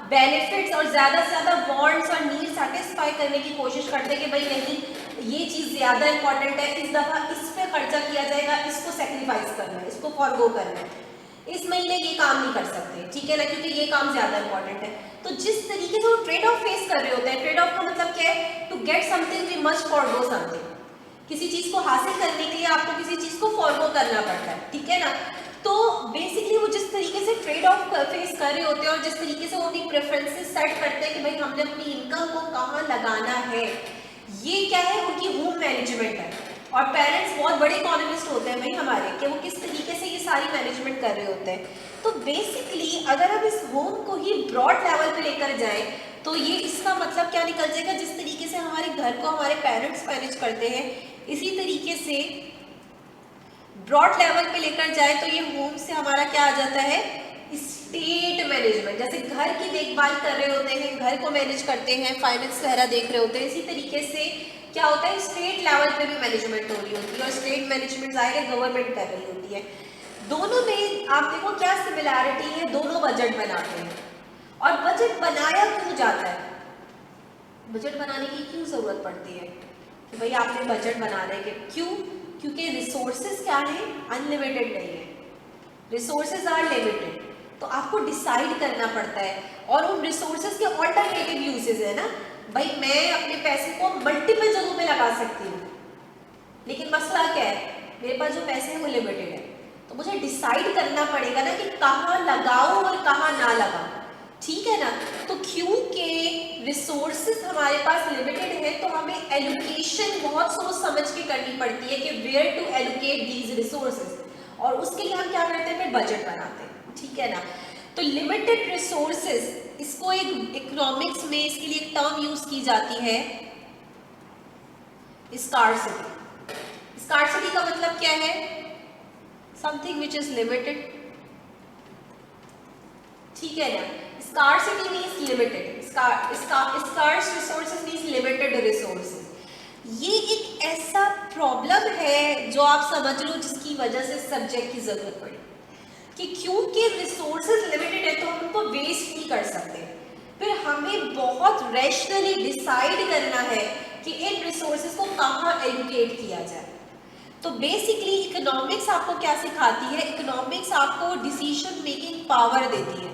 बेनिफिट्स और ज़्यादा से ज़्यादा वांट्स और नीड सेटिस्फाई करने की कोशिश करते हैं कि भाई नहीं ये चीज़ ज़्यादा इंपॉर्टेंट है, इस दफ़ा इस पे खर्चा किया जाएगा, इसको सेक्रीफाइस करना है, इसको फॉरगो करना है, इस महीने ये काम नहीं कर सकते, ठीक है ना, क्योंकि ये काम ज़्यादा इंपॉर्टेंट है। तो जिस तरीके से वो ट्रेड ऑफ फेस कर रहे होते हैं, ट्रेड ऑफ का मतलब क्या है? To get something we must forgo something. किसी चीज़ को हासिल करने के लिए आपको किसी चीज़ को फॉरगो करना पड़ता है, ठीक है ना। तो बेसिकली वो जिस तरीके से ट्रेड ऑफ फेस कर रहे होते हैं और जिस तरीके से वो अपनी प्रेफरेंसेस सेट करते हैं कि भाई हमने अपनी इनकम को कहाँ लगाना है, ये क्या है? उनकी होम मैनेजमेंट है। और पेरेंट्स बहुत बड़े इकोनॉमिस्ट होते हैं भाई हमारे, कि वो किस तरीके से ये सारी मैनेजमेंट कर रहे होते हैं। तो बेसिकली अगर हम इस होम को ही ब्रॉड लेवल पे लेकर जाएं तो ये इसका मतलब क्या निकल जाएगा? जिस तरीके से हमारे घर को हमारे पेरेंट्स मैनेज करते हैं, इसी तरीके से ब्रॉड लेवल पे लेकर जाए तो ये होम से हमारा क्या आ जाता है? State management. जैसे घर की देखभाल कर रहे होते हैं, घर को मैनेज करते हैं, फाइनेंस वगैरह देख रहे होते हैं, इसी तरीके से क्या होता है? स्टेट लेवल पे भी मैनेजमेंट हो रही होती है, और स्टेट मैनेजमेंट जाहिर है गवर्नमेंट कर रही होती है। दोनों में आप देखो क्या सिमिलैरिटी है, दोनों बजट बनाते हैं। और बजट बनाया क्यों जाता है? बजट बनाने की क्यों जरूरत पड़ती है कि भाई आपने बजट बनाना है? क्यों? क्योंकि रिसोर्सेज क्या है? अनलिमिटेड नहीं है, रिसोर्सेज आर लिमिटेड। तो आपको डिसाइड करना पड़ता है, और उन रिसोर्सेज के ऑल्टरनेटिव यूजेस है ना। भाई मैं अपने पैसे को मल्टीपल जगहों पे लगा सकती हूँ, लेकिन मसला क्या है? मेरे पास जो पैसे हैं वो लिमिटेड है। तो मुझे डिसाइड करना पड़ेगा ना कि कहाँ लगाऊं और कहाँ ना लगाऊं, ठीक है ना। तो क्योंकि रिसोर्सेज हमारे पास लिमिटेड है तो हमें एलोकेशन बहुत सोच समझ के करनी पड़ती है कि where to allocate these resources, और उसके लिए हम क्या करते हैं? फिर बजट बनाते हैं, ठीक है ना। तो लिमिटेड रिसोर्सेज, इसको एक इकोनॉमिक्स में इसके लिए एक टर्म यूज की जाती है स्कार्सिटी। स्कार्सिटी का मतलब क्या है? समथिंग विच इज लिमिटेड, ठीक है ना। Scarcity means limited, scarce resources means limited resources. ये एक ऐसा प्रॉब्लम है जो आप समझ लो जिसकी वजह से सब्जेक्ट की ज़रूरत पड़ी, कि क्योंकि रिसोर्सेज लिमिटेड है तो हम उनको वेस्ट नहीं कर सकते, फिर हमें बहुत रैशनली डिसाइड करना है कि इन रिसोर्सेज को कहाँ एलोकेट किया जाए। तो बेसिकली इकोनॉमिक्स आपको क्या सिखाती है? इकोनॉमिक्स आपको डिसीजन मेकिंग पावर देती है।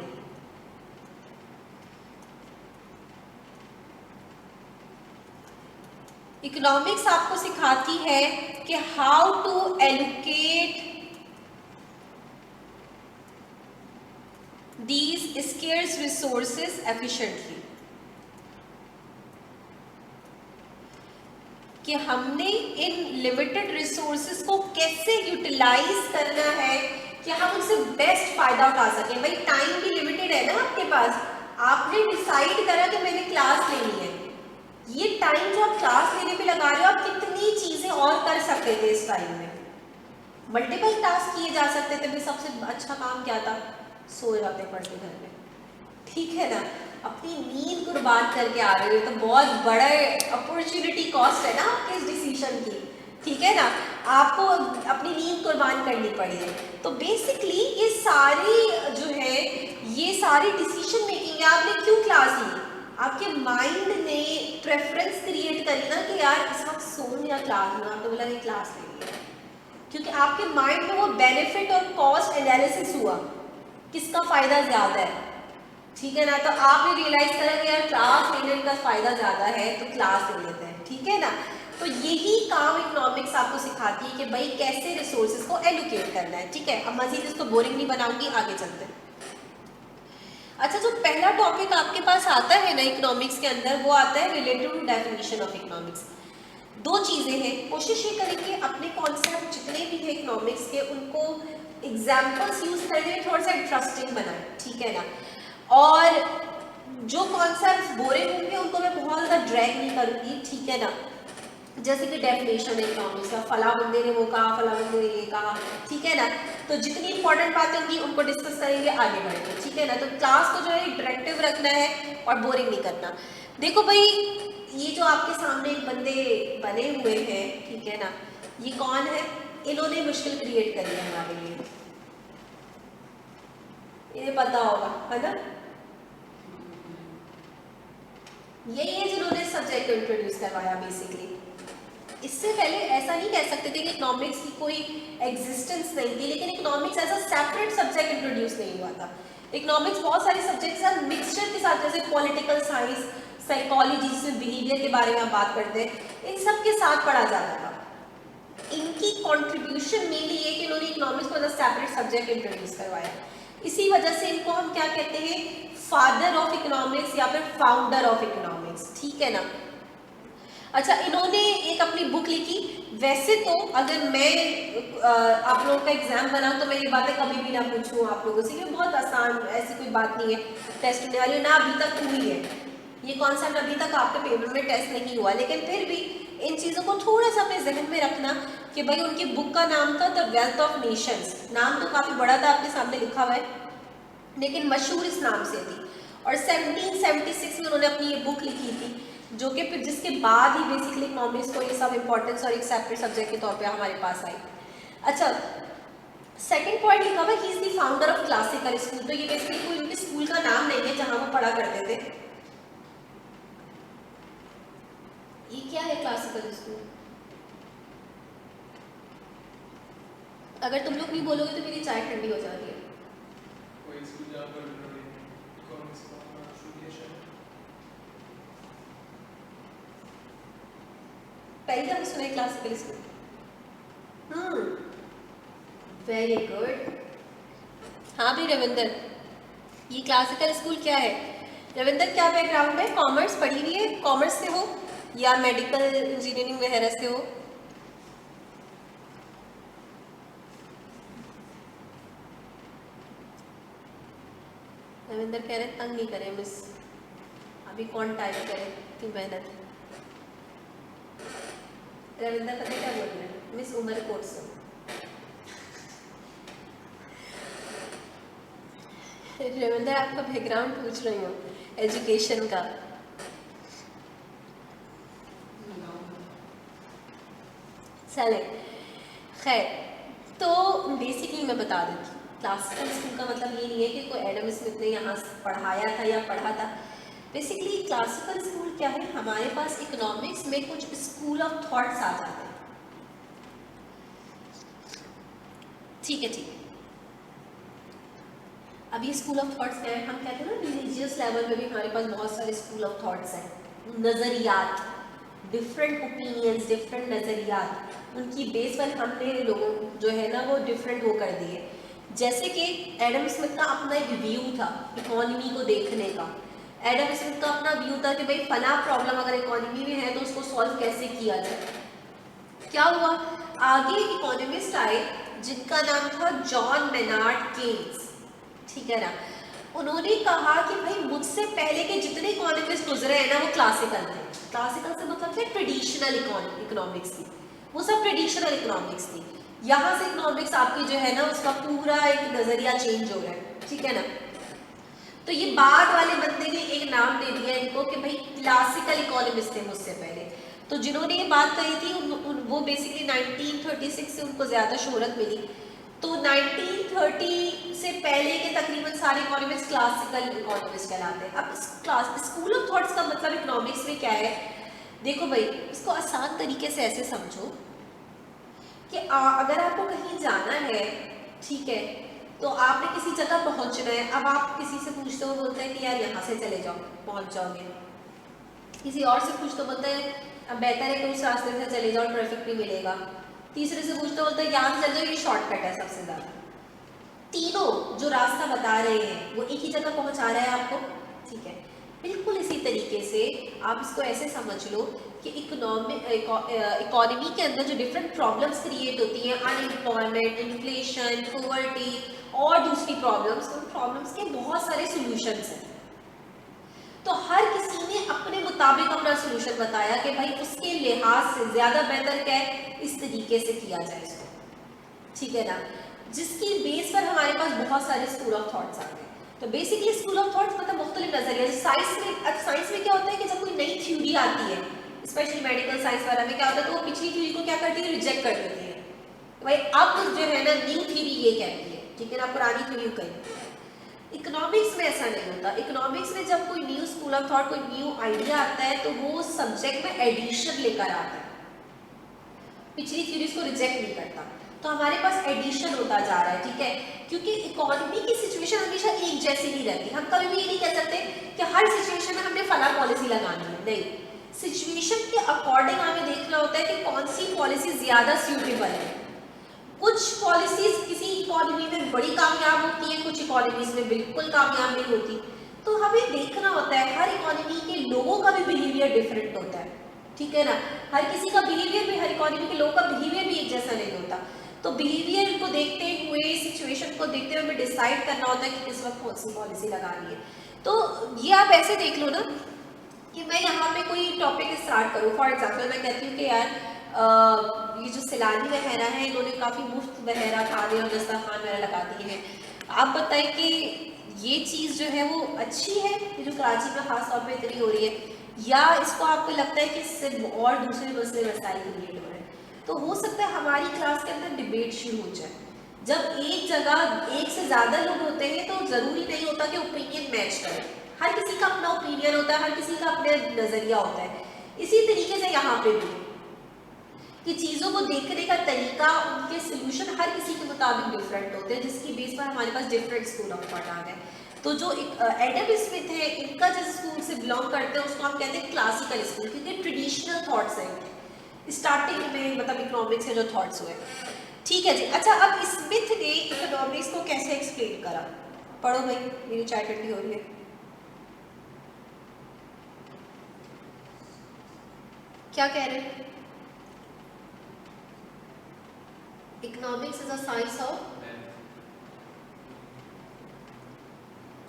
इकोनॉमिक्स आपको सिखाती है कि how to allocate these scarce resources efficiently, कि हमने इन लिमिटेड रिसोर्सेज को कैसे यूटिलाइज करना है कि हम उनसे बेस्ट फायदा उठा सकें। भाई टाइम भी लिमिटेड है ना आपके पास, आपने डिसाइड करा कि मैंने क्लास लेनी है, ये टाइम जो आप क्लास लेने पे लगा रहे हो, आप कितनी चीजें और कर सकते थे इस टाइम में, मल्टीपल टास्क किए जा सकते थे। भी सबसे अच्छा काम क्या था? सो जाते पढ़ के घर में, ठीक है ना, अपनी नींद कुर्बान करके आ रहे हो, तो बहुत बड़ा अपॉर्चुनिटी कॉस्ट है ना आपके इस डिसीजन की, ठीक है ना, आपको अपनी नींद कुर्बान करनी पड़ी है। तो बेसिकली ये सारी जो है, ये सारी डिसीजन मेकिंग है। आपने क्यों क्लास ली? आपके माइंड ने प्रेफरेंस क्रिएट करी ना कि यार इस वक्त सोऊं या क्लास लूं, आपने बोला नहीं क्लास लेनी है, क्योंकि आपके माइंड में वो बेनिफिट और कॉस्ट एनालिसिस हुआ, किसका फायदा ज्यादा है, ठीक है ना। तो आपने रियलाइज करा कि यार क्लास लेने का फायदा ज्यादा है तो क्लास ले लेते हैं, ठीक है ना। तो यही काम इकोनॉमिक्स आपको सिखाती है कि भाई कैसे रिसोर्सेज को एलोकेट करना है, ठीक है। अब मजीद इसको बोरिंग नहीं बनाऊंगी, आगे चलते हैं। अच्छा, जो पहला टॉपिक आपके पास आता है ना इकोनॉमिक्स के अंदर, वो आता है related to definition of economics. दो चीज़ें हैं, कोशिश ये करेंगे अपने कॉन्सेप्ट जितने भी हैं इकोनॉमिक्स के, उनको एग्जाम्पल्स यूज करके थोड़ा सा इंटरेस्टिंग बनाएं, ठीक है ना। और जो कॉन्सेप्ट बोरिंग होंगे उनको मैं बहुत ज़्यादा ड्रैग नहीं करूँगी, ठीक है ना। जैसे कि डेफिनेशन है इकोनॉमिक्स का, फला बंदे ने वो कहा, फला बंदे ने ये कहा, ठीक है ना। तो जितनी इंपॉर्टेंट बातें होंगी उनको डिस्कस करेंगे, आगे बढ़ेंगे, ठीक है ना। तो क्लास को जो है इंटरेक्टिव रखना है और बोरिंग नहीं करना। देखो भाई, ये जो आपके सामने बंदे बने हुए हैं, ठीक है ना, ये कौन है? इन्होंने मुश्किल क्रिएट करी है हमारे लिए, इन्हें पता होगा, है ना। यही है जिन्होंने सब्जेक्ट को इंट्रोड्यूस करवाया बेसिकली। इससे पहले ऐसा नहीं कह सकते थे कि इकोनॉमिक्स की कोई एग्जिस्टेंस नहीं थी, लेकिन economics as a separate subject introduce नहीं हुआ था। इकोनॉमिक्स बहुत सारे सब्जेक्ट के साथ मिक्सचर के साथ, जैसे पॉलिटिकल साइंस, साइकोलॉजी जिसमें बिहेवियर के बारे में आप बात करते हैं, इन सब के साथ पढ़ा जाता था। इनकी कॉन्ट्रीब्यूशन मेनली ये कि इन्होंने इकोनॉमिक्स को as a separate subject introduce करवाया। इसी वजह से इनको हम क्या कहते हैं? फादर ऑफ इकोनॉमिक्स या फिर फाउंडर ऑफ इकोनॉमिक्स, ठीक है ना। अच्छा, इन्होंने एक अपनी बुक लिखी। वैसे तो अगर मैं आप लोगों का एग्जाम बनाऊं तो मैं ये बातें कभी भी ना पूछूं आप लोगों से, क्योंकि बहुत आसान, ऐसी कोई बात नहीं है टेस्ट होने वाली ना, अभी तक हुई है ये कॉन्सेप्ट, अभी तक आपके पेपर में टेस्ट नहीं हुआ। लेकिन फिर भी इन चीज़ों को थोड़ा सा अपने जहन में रखना कि भाई उनकी बुक का नाम था द वेल्थ ऑफ नेशंस। नाम तो काफ़ी बड़ा था, आपके सामने लिखा हुआ है, लेकिन मशहूर इस नाम से थी। और 1776 में उन्होंने अपनी ये बुक लिखी थी, जो कि फिर जिसके बाद ही बेसिकली इकोनॉमिक्स को ये सब इंपॉर्टेंस और एक सेपरेट सब्जेक्ट के तौर पे हमारे पास आई। अच्छा, सेकंड पॉइंट लिखा हुआ, he is the founder of classical school. तो ये बेसिकली कोई उनके स्कूल का नाम नहीं है जहां वो पढ़ा करते थे। ये क्या है क्लासिकल स्कूल? अगर तुम लोग नहीं बोलोगे तो मेरी चाय ठंडी हो जा रही है। पहली दफा सुना है क्लासिकल स्कूल। Very good. हाँ भी रविंदर, ये क्लासिकल स्कूल क्या है? रविंदर क्या बैकग्राउंड है? कॉमर्स पढ़ी हुई है? कॉमर्स से हो या मेडिकल इंजीनियरिंग वगैरह से हो? रविंदर कह रहे तंग नहीं करे मिस, अभी कौन टाइप करे की मेहनत। रविंदर पता क्या बोल रहे हैं? मिस उमरकोट से। रविंदर आपका बैकग्राउंड पूछ रही हूँ एजुकेशन का। चले खैर, तो बेसिकली मैं बता देती हूँ, क्लासिकल स्कूल का मतलब ये नहीं है कि कोई एडम स्मिथ ने यहाँ पढ़ाया था या पढ़ा था। बेसिकली क्लासिकल स्कूल क्या है, हमारे पास इकोनॉमिक्स में कुछ स्कूल ऑफ थॉट्स आ जाते हैं। ठीक है, ठीक है। अब ये स्कूल ऑफ थॉट्स क्या है, हम कहते हैं ना रिलीजियस लेवल पे भी हमारे पास बहुत सारे स्कूल ऑफ थॉट्स हैं, नज़रियात, डिफरेंट ओपिनियंस, डिफरेंट नज़रियात, उनकी बेस पर हमने लोगों जो है ना वो डिफरेंट वो कर दिए। जैसे कि एडम स्मिथ का अपना एक व्यू था इकोनॉमी को देखने का। एडम स्मिथ का अपना व्यू था कि भाई फला प्रॉब्लम अगर इकोनॉमी में है तो उसको सॉल्व कैसे किया जाए। क्या हुआ, आगे इकोनॉमिस्ट आए जिनका नाम था जॉन मेनार्ड केन्स, ठीक है ना। उन्होंने कहा कि भाई मुझसे पहले के जितने इकोनॉमिस्ट गुजरे हैं ना वो क्लासिकल थे। क्लासिकल से मतलब थे ट्रेडिशनल इकोनॉमिक्स थी, वो सब ट्रेडिशनल इकोनॉमिक्स थी। यहाँ से इकोनॉमिक्स आपकी जो है ना उसका पूरा एक नजरिया चेंज हो रहा है, ठीक है ना। तो ये बाद वाले बंदे ने एक नाम दे दिया इनको कि भाई क्लासिकल इकोनॉमिस्ट थे मुझसे पहले। तो जिन्होंने ये बात कही थी वो बेसिकली 1936 से उनको ज़्यादा शोहरत मिली। तो 1930 से पहले के तकरीबन सारे इकोनॉमिस्ट क्लासिकल इकोनॉमिस्ट कहलाते हैं। अब स्कूल ऑफ थॉट्स का मतलब इकोनॉमिक्स में क्या है, देखो भाई इसको आसान तरीके से ऐसे समझो कि अगर आपको कहीं जाना है, ठीक है, तो आपने किसी जगह पहुंचना है। अब आप किसी से पूछते हो, बोलते हैं कि यार यहाँ से चले जाओ, पहुंच जाओगे। किसी और से पूछते हो, बोलते हैं अब बेहतर है कि उस रास्ते से चले जाओ, ट्रैफिक नहीं मिलेगा। तीसरे से पूछते हो, बोलते हैं यहाँ से चल जाओ, ये शॉर्टकट है सबसे ज़्यादा। तीनों जो रास्ता बता रहे हैं वो एक ही जगह पहुंचा रहा है आपको, ठीक है। बिल्कुल इसी तरीके से आप इसको ऐसे समझ लो कि इकोनॉमी के अंदर जो डिफरेंट प्रॉब्लम्स क्रिएट होती हैं, अनएम्प्लॉयमेंट, इन्फ्लेशन, पॉवर्टी और दूसरी प्रॉब्लम्स, उन प्रॉब्लम्स के बहुत सारे सॉल्यूशंस हैं। तो हर किसी ने अपने मुताबिक अपना सॉल्यूशन बताया कि भाई उसके लिहाज से ज़्यादा बेहतर क्या है, इस तरीके से किया जाए इसको, ठीक है ना। जिसकी बेस पर हमारे पास बहुत सारे स्कूल ऑफ थॉट्स आते हैं। तो बेसिकली स्कूल ऑफ थॉट्स मतलब मुख्तलिफ नजरिया। साइंस में क्या होता है कि जब कोई नई थ्योरी आती है, स्पेशली मेडिकल साइंस वाला में क्या होता है, तो वो पिछली थ्योरी को क्या करती है, रिजेक्ट कर देती है। भाई अब जो है ना न्यू थ्योरी ये कहती है, ठीक है ना, पुरानी थ्योरी कही। इकोनॉमिक्स में ऐसा नहीं होता। इकोनॉमिक्स में जब कोई न्यू स्कूल ऑफ थॉट, कोई न्यू आइडिया आता है तो वो सब्जेक्ट में एडिशन लेकर आता है, पिछली थ्योरीज को रिजेक्ट नहीं करता। तो हमारे पास एडिशन होता जा रहा है, ठीक है, क्योंकि इकोनॉमी की सिचुएशन हमेशा एक जैसी नहीं रहती। हम कभी भी ये नहीं कह सकते कि हर सिचुएशन में हमने फला पॉलिसी लगानी है, नहीं। सिचुएशन के अकॉर्डिंग हमें देखना होता है कि कौन सी पॉलिसी ज़्यादा सूटेबल है। कुछ पॉलिसीज किसी इकोनॉमी में बड़ी कामयाब होती है, कुछ इकोनॉमीज में बिल्कुल कामयाब नहीं होती। तो हमें देखना होता है, हर इकोनॉमी के लोगों का भी बिहेवियर डिफरेंट होता है, ठीक है ना। हर किसी का बिहेवियर भी, हर इकोनॉमी के लोगों का बिहेवियर भी एक जैसा नहीं होता। तो बिहेवियर को देखते हुए, सिचुएशन को देखते हुए हमें डिसाइड करना होता है कि किस वक्त कौन सी पॉलिसी लगानी है। तो ये आप ऐसे देख लो ना कि मैं यहाँ पे कोई टॉपिक स्टार्ट करूँ, फॉर एग्जाम्पल मैं कहती हूँ कि यार ये जो सैलानी वगैरह है, इन्होंने काफ़ी मुफ्त वगैरह खाने और दस्तरखान वगैरह लगा दिए हैं। आप बताएं कि ये चीज़ जो है वो अच्छी है, ये जो कराची में ख़ास तौर पे इतनी हो रही है, या इसको आपको लगता है कि इससे और दूसरे मसले मसाइल क्रिएट हो रहे हैं। तो हो सकता है हमारी क्लास के अंदर डिबेट शुरू हो जाए। जब एक जगह एक से ज़्यादा लोग होते हैं तो ज़रूरी नहीं होता कि ओपिनियन मैच करें। हर किसी का अपना ओपिनियन होता है, हर किसी का अपना नज़रिया होता है। इसी तरीके से यहाँ पे भी कि चीज़ों को देखने का तरीका, उनके सोल्यूशन हर किसी के मुताबिक डिफरेंट होते हैं, जिसकी बेस पर हमारे पास डिफरेंट स्कूल ऑफ थॉट आ गए। तो जो एडम स्मिथ है, इनका जिस स्कूल से बिलोंग करते हैं उसको हम कहते हैं क्लासिकल स्कूल, क्योंकि ट्रेडिशनल थॉट्स हैं स्टार्टिंग में, मतलब इकोनॉमिक्स के जो थॉट्स हुए। ठीक है जी। अच्छा, अब स्मिथ ने इकोनॉमिक्स को कैसे एक्सप्लेन करा, पढ़ो भाई, मेरी चाय ठंडी हो रही है। क्या कह रहे हैं? Economics is a science of,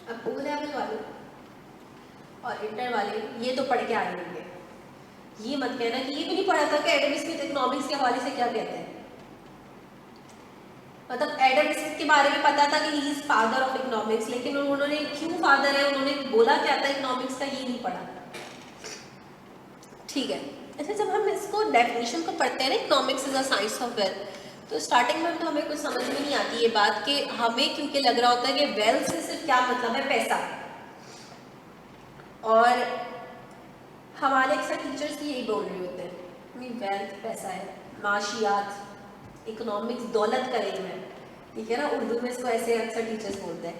अब ओ लेवल वाले और इंटर वाले ये तो पढ़ के आए होंगे। ये मत कहना कि ये भी नहीं पढ़ा था कि एडम स्मिथ इकोनॉमिक्स के हवाले से क्या कहते हैं। मतलब एडम स्मिथ के बारे में पता था कि he is father of economics, लेकिन उन्होंने क्यों फादर है, उन्होंने बोला क्या था इकोनॉमिक्स का, ये नहीं पढ़ा। ठीक है, अच्छा, जब हम इसको डेफिनेशन को पढ़ते हैं ना, economics is a science of wealth, तो स्टार्टिंग में तो हमें कुछ समझ में नहीं आती ये बात कि हमें क्योंकि लग रहा होता है कि वेल्थ से सिर्फ क्या मतलब है, पैसा। और हमारे अक्सर टीचर्स भी यही बोल रहे होते हैं, वेल्थ पैसा है, माशियात, इकोनॉमिक्स दौलत का इल्म है, ठीक है ना, उर्दू में इसको ऐसे अक्सर टीचर्स बोलते हैं।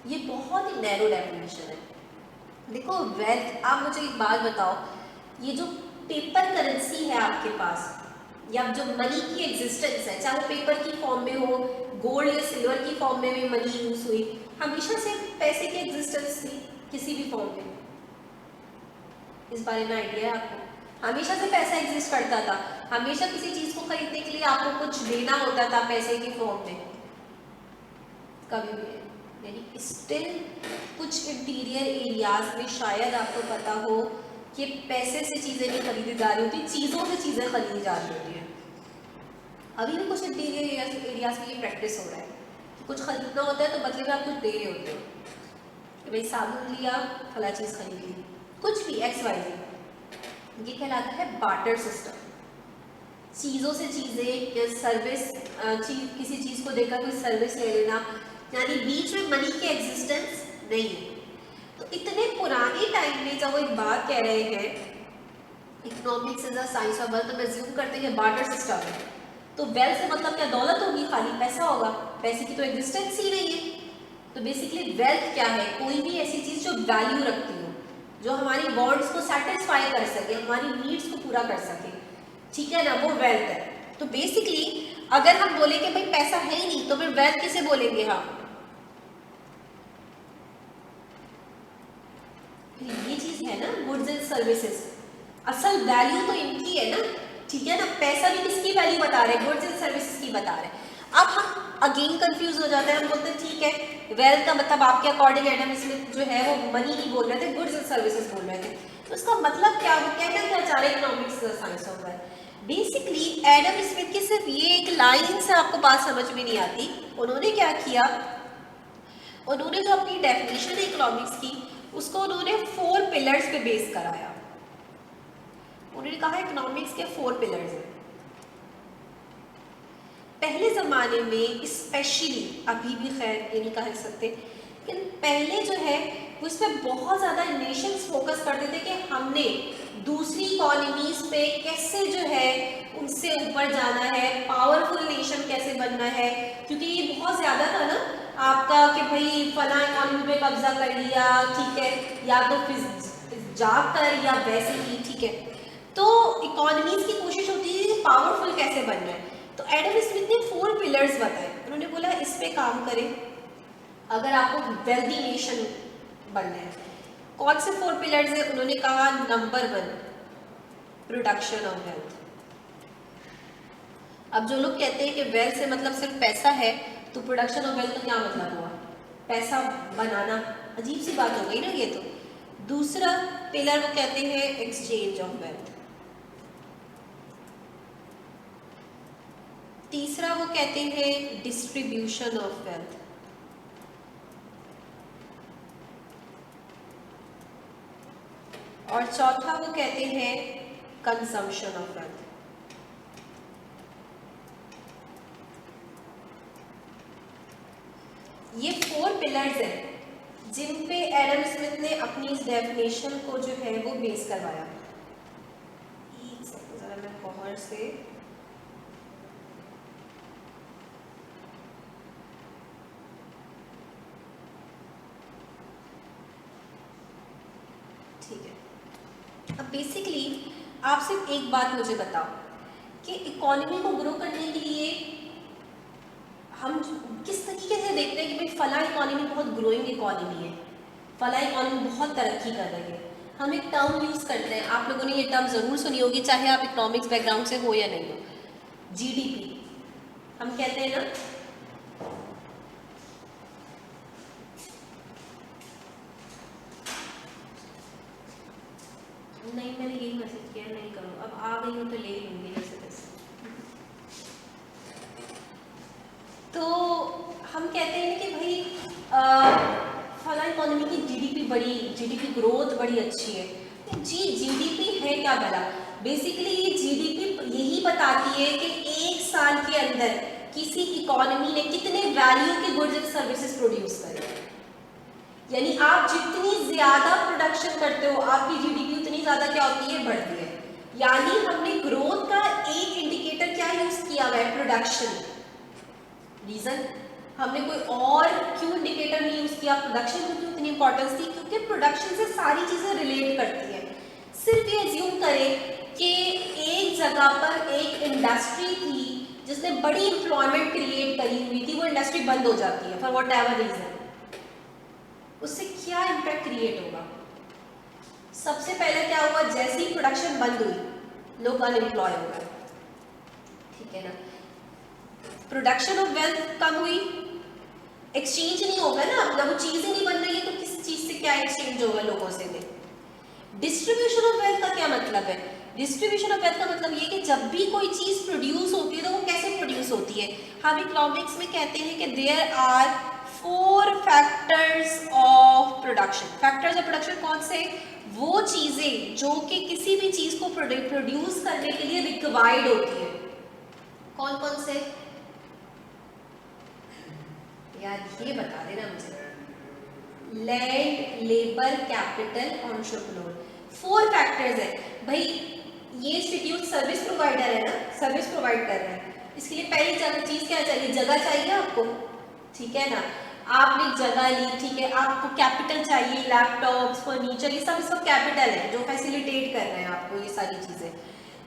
ये बहुत ही नैरो डेफिनेशन है। देखो वेल्थ, आप मुझे एक बात बताओ, ये जो पेपर करेंसी है आपके पास, या जो मनी की एग्जिस्टेंस है, चाहे वो पेपर की फॉर्म में हो, गोल्ड या सिल्वर की फॉर्म में भी मनी यूज हुई, हमेशा से पैसे की एग्जिस्टेंस थी किसी भी फॉर्म में। इस बारे में आइडिया है आपको? हमेशा से पैसा एग्जिस्ट करता था, हमेशा किसी चीज को खरीदने के लिए आपको कुछ देना होता था पैसे की फॉर्म में, कभी भी। यानी स्टिल कुछ इंटीरियर एरियाज में शायद आपको पता हो कि पैसे से चीजें नहीं खरीदी जा रही होती, चीजों से चीजें खरीदी जा रही होती है। अभी भी कुछ इंटीरियर एरियाज में ये प्रैक्टिस हो रहा है कि कुछ खरीदना होता है तो बदले में आप कुछ दे रहे होते हो कि भाई साबुन लिया, फला चीज खरीद ली, कुछ भी एक्स वाई जेड। ये कहलाता है बार्टर सिस्टम। चीज़ों से चीज़ें, सर्विस, किसी चीज़ को देकर कोई सर्विस ले लेना, यानी बीच में मनी की एग्जिस्टेंस नहीं है। तो इतने पुराने टाइम में जब वो एक बात कह रहे हैं economics is a science of wealth, तो एज्यूम करते हैं बार्टर सिस्टम है, तो वेल्थ से मतलब क्या, दौलत होगी, खाली पैसा होगा, पैसे की तो एग्जिस्टेंस ही नहीं है। तो बेसिकली वेल्थ क्या है, कोई भी ऐसी चीज़ जो वैल्यू रखती हो, जो हमारी वांट्स को सेटिस्फाई कर सके, हमारी नीड्स को पूरा कर सके, ठीक है ना, वो वेल्थ है। तो बेसिकली अगर हम बोले कि भाई पैसा है ही नहीं, तो फिर वेल्थ किसे बोलेंगे हम? ये चीज है ना, गुड्स एंड सर्विसेज, असल वैल्यू तो इनकी है ना, ठीक है ना। पैसा भी किसकी वैल्यू बता रहे हैं, गुड्स एंड सर्विसेज की बता रहे हैं। अब हम अगेन कंफ्यूज हो जाते हैं, हम बोलते हैं ठीक है वेल्थ का मतलब आपके अकॉर्डिंग एडम स्मिथ जो है वो मनी ही बोल रहे थे, गुड्स एंड सर्विसेज बोल रहे थे, तो इसका मतलब क्या, वो कहना क्या चाह रहे, economics science of wealth. Basically Adam Smith की सिर्फ ये एक लाइन से आपको बात समझ में नहीं आती। उन्होंने क्या किया, उन्होंने जो अपनी डेफिनेशन है इकोनॉमिक्स की, उसको उन्होंने 4 पिलर्स पे बेस कराया। उन्होंने कहा इकोनॉमिक्स के 4 पिलर्स हैं। पहले ज़माने में स्पेशली, अभी भी खैर ये नहीं कह सकते, लेकिन पहले जो है वो इस पर बहुत ज़्यादा नेशंस फोकस करते थे कि हमने दूसरी इकोनॉमीज पे कैसे जो है उनसे ऊपर जाना है, पावरफुल नेशन कैसे बनना है, क्योंकि ये बहुत ज़्यादा था ना आपका कि भाई फला इकोनॉमी पे कब्जा कर लिया, ठीक है, या तो जाग कर या वैसे ही, ठीक है। तो इकोनॉमीज की कोशिश होती है कि पावरफुल कैसे बनना है। तो एडम स्मिथ ने 4 पिलर्स बताए, उन्होंने बोला इस पे काम करें अगर आपको वेल्दी नेशन बनना है। कौन से 4 पिलर्स हैं? उन्होंने कहा नंबर 1 प्रोडक्शन ऑफ वेल्थ। अब जो लोग कहते हैं कि वेल्थ से मतलब सिर्फ पैसा है, तो प्रोडक्शन ऑफ वेल्थ का क्या मतलब हुआ, पैसा बनाना, अजीब सी बात हो गई ना ये तो। दूसरा पिलर वो कहते हैं एक्सचेंज ऑफ वेल्थ। तीसरा वो कहते हैं डिस्ट्रीब्यूशन ऑफ वेल्थ। और चौथा वो कहते हैं कंजम्पशन ऑफ वेल्थ। ये 4 पिलर्स हैं जिन पे एडम स्मिथ ने अपनी इस डेफिनेशन को जो है वो बेस करवाया। एक सेकंड जरा मैं बाहर से, ठीक है। अब बेसिकली आप सिर्फ एक बात मुझे बताओ कि इकोनॉमी को ग्रो करने के लिए हम किस तरीके से देखते हैं कि भाई फला इकोनॉमी बहुत ग्रोइंग इकोनॉमी है, फला इकोनॉमी बहुत तरक्की कर रही है। हम एक टर्म यूज़ करते हैं, आप लोगों ने ये टर्म ज़रूर सुनी होगी, चाहे आप इकोनॉमिक्स बैकग्राउंड से हो या नहीं हो, जीडीपी। हम कहते हैं ना, नहीं मैंने यही मैसेज किया, नहीं करो, अब आ गई हो तो ले लूँगी जैसे तैसे। तो हम कहते हैं कि भाई फला इकोनॉमी की जीडीपी ग्रोथ बड़ी अच्छी है। जी जीडीपी है क्या भला, बेसिकली ये जीडीपी यही बताती है कि एक साल के अंदर किसी इकोनॉमी ने कितने वैल्यू के गुड्स एंड सर्विसेज प्रोड्यूस करे। यानी आप जितनी ज्यादा प्रोडक्शन करते हो आपकी जीडीपी उतनी ज्यादा क्या होती है, बढ़ती है। यानी हमने ग्रोथ का एक इंडिकेटर क्या यूज किया हुआ है, प्रोडक्शन। रीजन हमने कोई और क्यों इंडिकेटर नहीं यूज किया, प्रोडक्शन को क्यों इतनी इंपॉर्टेंस दी, क्योंकि प्रोडक्शन से सारी चीजें रिलेट करती है। सिर्फ ये अज्यूम करें कि एक जगह पर एक इंडस्ट्री थी जिसने बड़ी एम्प्लॉयमेंट क्रिएट करी हुई थी, वो इंडस्ट्री बंद हो जाती है फॉर व्हाट एवर रीजन, उससे क्या इम्पैक्ट क्रिएट होगा। सबसे पहले क्या हुआ, जैसे ही प्रोडक्शन बंद हुई लोग अनएम्प्लॉय हो गए, ठीक है ना। प्रोडक्शन ऑफ वेल्थ कम हुई, एक्सचेंज नहीं होगा ना, जब वो चीज ही नहीं बन रही है तो किस चीज से क्या एक्सचेंज होगा लोगों से। डिस्ट्रीब्यूशन ऑफ वेल्थ का क्या मतलब है, डिस्ट्रीब्यूशन ऑफ वेल्थ का मतलब ये कि जब भी कोई चीज प्रोड्यूस होती है तो वो कैसे प्रोड्यूस होती है। हम इकोनॉमिक्स में कहते हैं कि there are 4 factors of production. Factors of production कौन से, वो चीजें जो कि किसी भी चीज को प्रोड्यूस करने के लिए रिक्वायर्ड होती है। कौन कौन से यार, ये बता देना मुझे। Land, labour, capital, entrepreneur, 4 factors है भाई। ये इंस्टीट्यूट सर्विस प्रोवाइडर है ना, सर्विस प्रोवाइड कर रहा है, इसके लिए पहली चीज क्या चाहिए, जगह चाहिए आपको, ठीक है ना। आपने जगह ली, ठीक है, आपको कैपिटल चाहिए, लैपटॉप्स, फर्नीचर, ये सब इसका कैपिटल है जो फैसिलिटेट कर रहे हैं आपको ये सारी चीजें।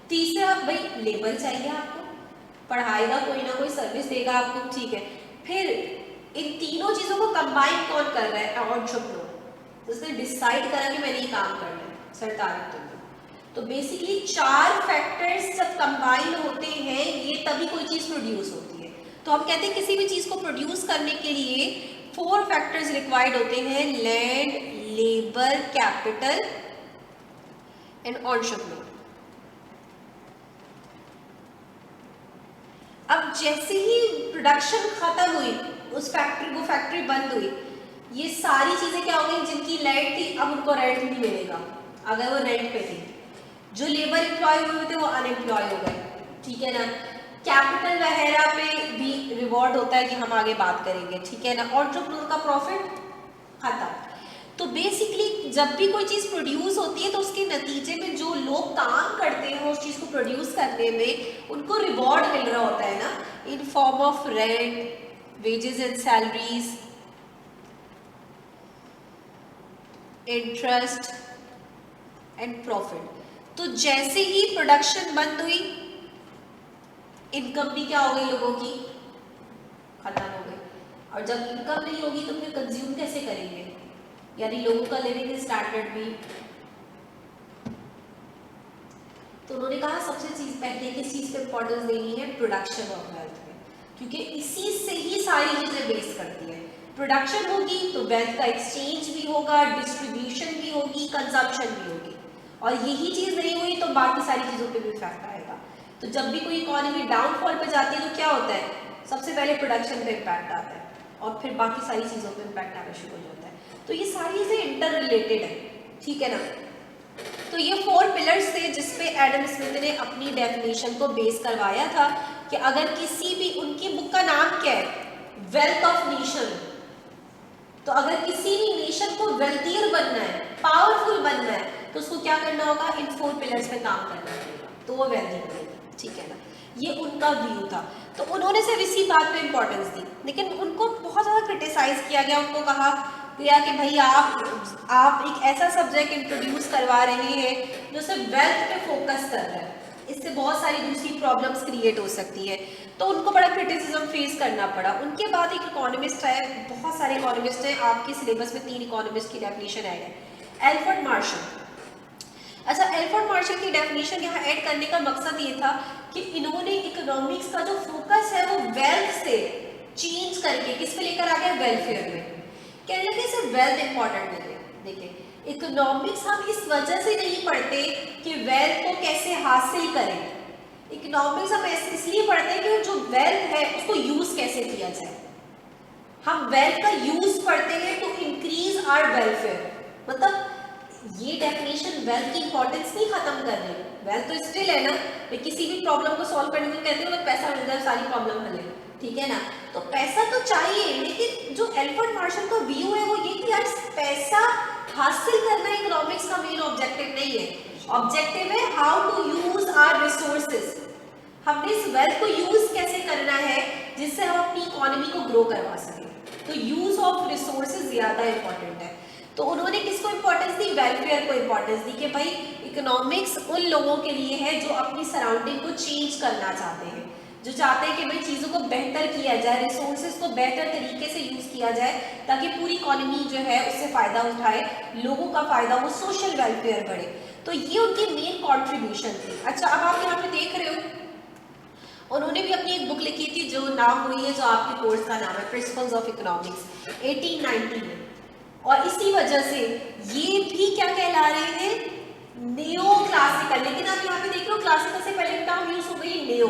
तीसरा भाई लेबर चाहिए आपको, पढ़ाएगा कोई ना कोई, सर्विस देगा आपको, ठीक है। फिर इन तीनों चीजों को कंबाइन कौन कर रहा है, एंटरप्रेन्योर, जिसने डिसाइड करा कि मैंने ये काम करना है, सरकार। तो बेसिकली 4 फैक्टर्स जब कंबाइन होते हैं ये तभी कोई चीज प्रोड्यूस होती है। तो हम कहते हैं किसी भी चीज को प्रोड्यूस करने के लिए 4 फैक्टर्स रिक्वायर्ड होते हैं, land, labour, capital and entrepreneur. अब जैसे ही प्रोडक्शन खत्म हुई, उस फैक्ट्री वो फैक्ट्री बंद हुई, ये सारी चीजें क्या हो गई, जिनकी रेंट थी अब उनको रेंट नहीं मिलेगा अगर वो रेंट पे थी। जो लेबर एम्प्लॉय हुए थे वो अनएम्प्लॉय हो गए, ठीक है ना। कैपिटल वगैरह पे भी रिवॉर्ड होता है कि हम आगे बात करेंगे, ठीक है ना। एंटरप्रेन्योर का प्रॉफिट खत्म। तो बेसिकली जब भी कोई चीज प्रोड्यूस होती है तो उसके नतीजे में जो लोग काम करते हैं उस चीज को प्रोड्यूस करने में उनको रिवॉर्ड मिल रहा होता है ना, in form of rent, wages and salaries, interest and profit. तो जैसे ही प्रोडक्शन बंद हुई इनकम भी क्या हो गई, लोगों की खत्म हो गई। और जब इनकम नहीं होगी तो फिर कंज्यूम कैसे करेंगे, यानी लोगों का लिविंग स्टैंडर्ड भी। तो उन्होंने कहा सबसे चीज पहले किस चीज पे इंपॉर्टेंस देनी है, प्रोडक्शन ऑफ वेल्थ में, क्योंकि इसी से ही सारी चीजें बेस करती है। प्रोडक्शन होगी तो वेल्थ का एक्सचेंज भी होगा, डिस्ट्रीब्यूशन भी होगी, कंजम्पशन भी होगी, और यही चीज नहीं हुई तो बाकी सारी चीजों पे भी इफेक्ट आएगा। तो जब भी कोई इकोनॉमी डाउनफॉल पे जाती है तो क्या होता है, सबसे पहले प्रोडक्शन पे इम्पैक्ट आता है और फिर बाकी सारी चीजों पे इम्पैक्ट आना शुरू हो जाता है। तो ये सारी चीजें इंटर रिलेटेड है, ठीक है ना। तो ये 4 पिलर्स थे जिसपे एडम स्मिथ ने अपनी डेफिनेशन को बेस करवाया था कि अगर किसी भी, उनकी बुक का नाम क्या है, वेल्थ ऑफ नेशन। तो अगर किसी भी नेशन को वेल्थियर बनना है, पावरफुल बनना है, तो उसको क्या करना होगा, इन 4 पिलर्स पे काम करना पड़ेगा, तो वो वेल्थी बनेगी, ठीक है ना। ये उनका व्यू था। तो उन्होंने सिर्फ इसी बात पे इंपॉर्टेंस दी, लेकिन उनको बहुत ज़्यादा क्रिटिसाइज किया गया। उनको कहा गया कि भाई आप एक ऐसा सब्जेक्ट इंट्रोड्यूस करवा रहे हैं जो सिर्फ वेल्थ पे फोकस कर रहा है, इससे बहुत सारी दूसरी प्रॉब्लम्स क्रिएट हो सकती है। तो उनको बड़ा क्रिटिसिज्म फेस करना पड़ा। उनके बाद एक इकोनॉमिस्ट है, बहुत सारे इकोनॉमिस्ट हैं, आपके सिलेबस में 3 इकोनॉमिस्ट की डेफिनेशन ऐड है, एल्फ्रेड मार्शल। अच्छा, एल्फ्रेड मार्शल की डेफिनेशन यहाँ ऐड करने का मकसद ये था कि इन्होंने इकोनॉमिक्स का जो फोकस है वो वेल्थ से चेंज करके किस पे लेकर आ गया, वेलफेयर में। कहने लगे सिर्फ वेल्थ इंपॉर्टेंट नहीं है। देखिए, इकोनॉमिक्स हम इस वजह से नहीं पढ़ते कि वेल्थ को कैसे हासिल करें, इकोनॉमिक्स हम इसलिए पढ़ते हैं कि जो वेल्थ है उसको यूज कैसे किया जाए। हम वेल्थ का यूज पढ़ते हैं टू इंक्रीज आवर वेलफेयर, मतलब ये डेफिनेशन वेल्थ की इंपॉर्टेंस नहीं खत्म कर रही, वेल्थ तो स्टिल है ना, मैं किसी भी प्रॉब्लम को सॉल्व करने के लिए कहती हूँ अगर पैसा मिल जाए सारी प्रॉब्लम हल है, ठीक है ना, तो पैसा तो चाहिए, लेकिन जो एल्फ्रेड मार्शल का व्यू है वो ये कि यार पैसा हासिल करना इकोनॉमिक्स का मेन ऑब्जेक्टिव नहीं है, ऑब्जेक्टिव है how to use our resources, हमने इस वेल्थ को यूज कैसे करना है जिससे हम अपनी इकोनॉमी को ग्रो करवा सकें, तो यूज ऑफ रिसोर्सेज ज्यादा इंपॉर्टेंट है। तो उन्होंने किसको इंपॉर्टेंस दी, वेलफेयर को इंपॉर्टेंस दी कि भाई इकोनॉमिक्स उन लोगों के लिए है जो अपनी सराउंडिंग को चेंज करना चाहते हैं, जो चाहते हैं कि भाई चीज़ों को बेहतर किया जाए, रिसोर्सेज को बेहतर तरीके से यूज किया जाए ताकि पूरी इकोनॉमी जो है उससे फायदा उठाए, लोगों का फायदा हो, सोशल वेलफेयर बढ़े, तो ये उनकी मेन कॉन्ट्रीब्यूशन थी। अच्छा, अब आप यहाँ पे देख रहे हो उन्होंने भी अपनी एक बुक लिखी थी जो नाम हुई है, जो आपके कोर्स का नाम है प्रिंसिपल्स ऑफ इकोनॉमिक्स 1890 में, और इसी वजह से ये भी क्या कहला रहे हैं, नियो क्लासिकल, लेकिन आप यहाँ पे देख रहे हो क्लासिकल से पहले टर्म यूज हो गई नियो,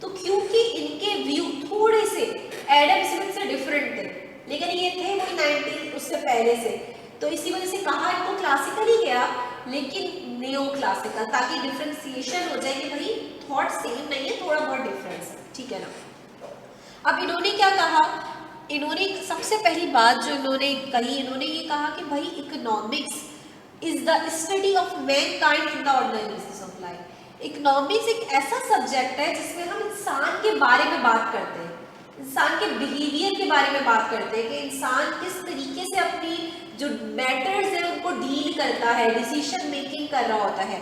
तो क्योंकि इनके व्यू थोड़े से एडम स्मिथ से डिफरेंट थे, लेकिन ये थे वही 90 उससे पहले से, तो इसी वजह से कहा इनको क्लासिकल ही गया लेकिन नियो क्लासिकल, ताकि डिफरेंशिएशन हो जाए कि भाई थॉट सेम नहीं है, थोड़ा बहुत डिफरेंस है, ठीक है ना। अब इन्होंने क्या कहा, इन्होंने सबसे पहली बात जो इन्होंने कही, इन्होंने ये कहा कि भाई economics is the study of Mankind in the ordinary basis of life. Economics एक ऐसा सब्जेक्ट है जिसमें हम इंसान के बारे में बात करते हैं, इंसान के बिहेवियर के बारे में बात करते हैं कि इंसान किस तरीके से अपनी जो मैटर्स है उनको डील करता है, डिसीजन मेकिंग कर रहा होता है।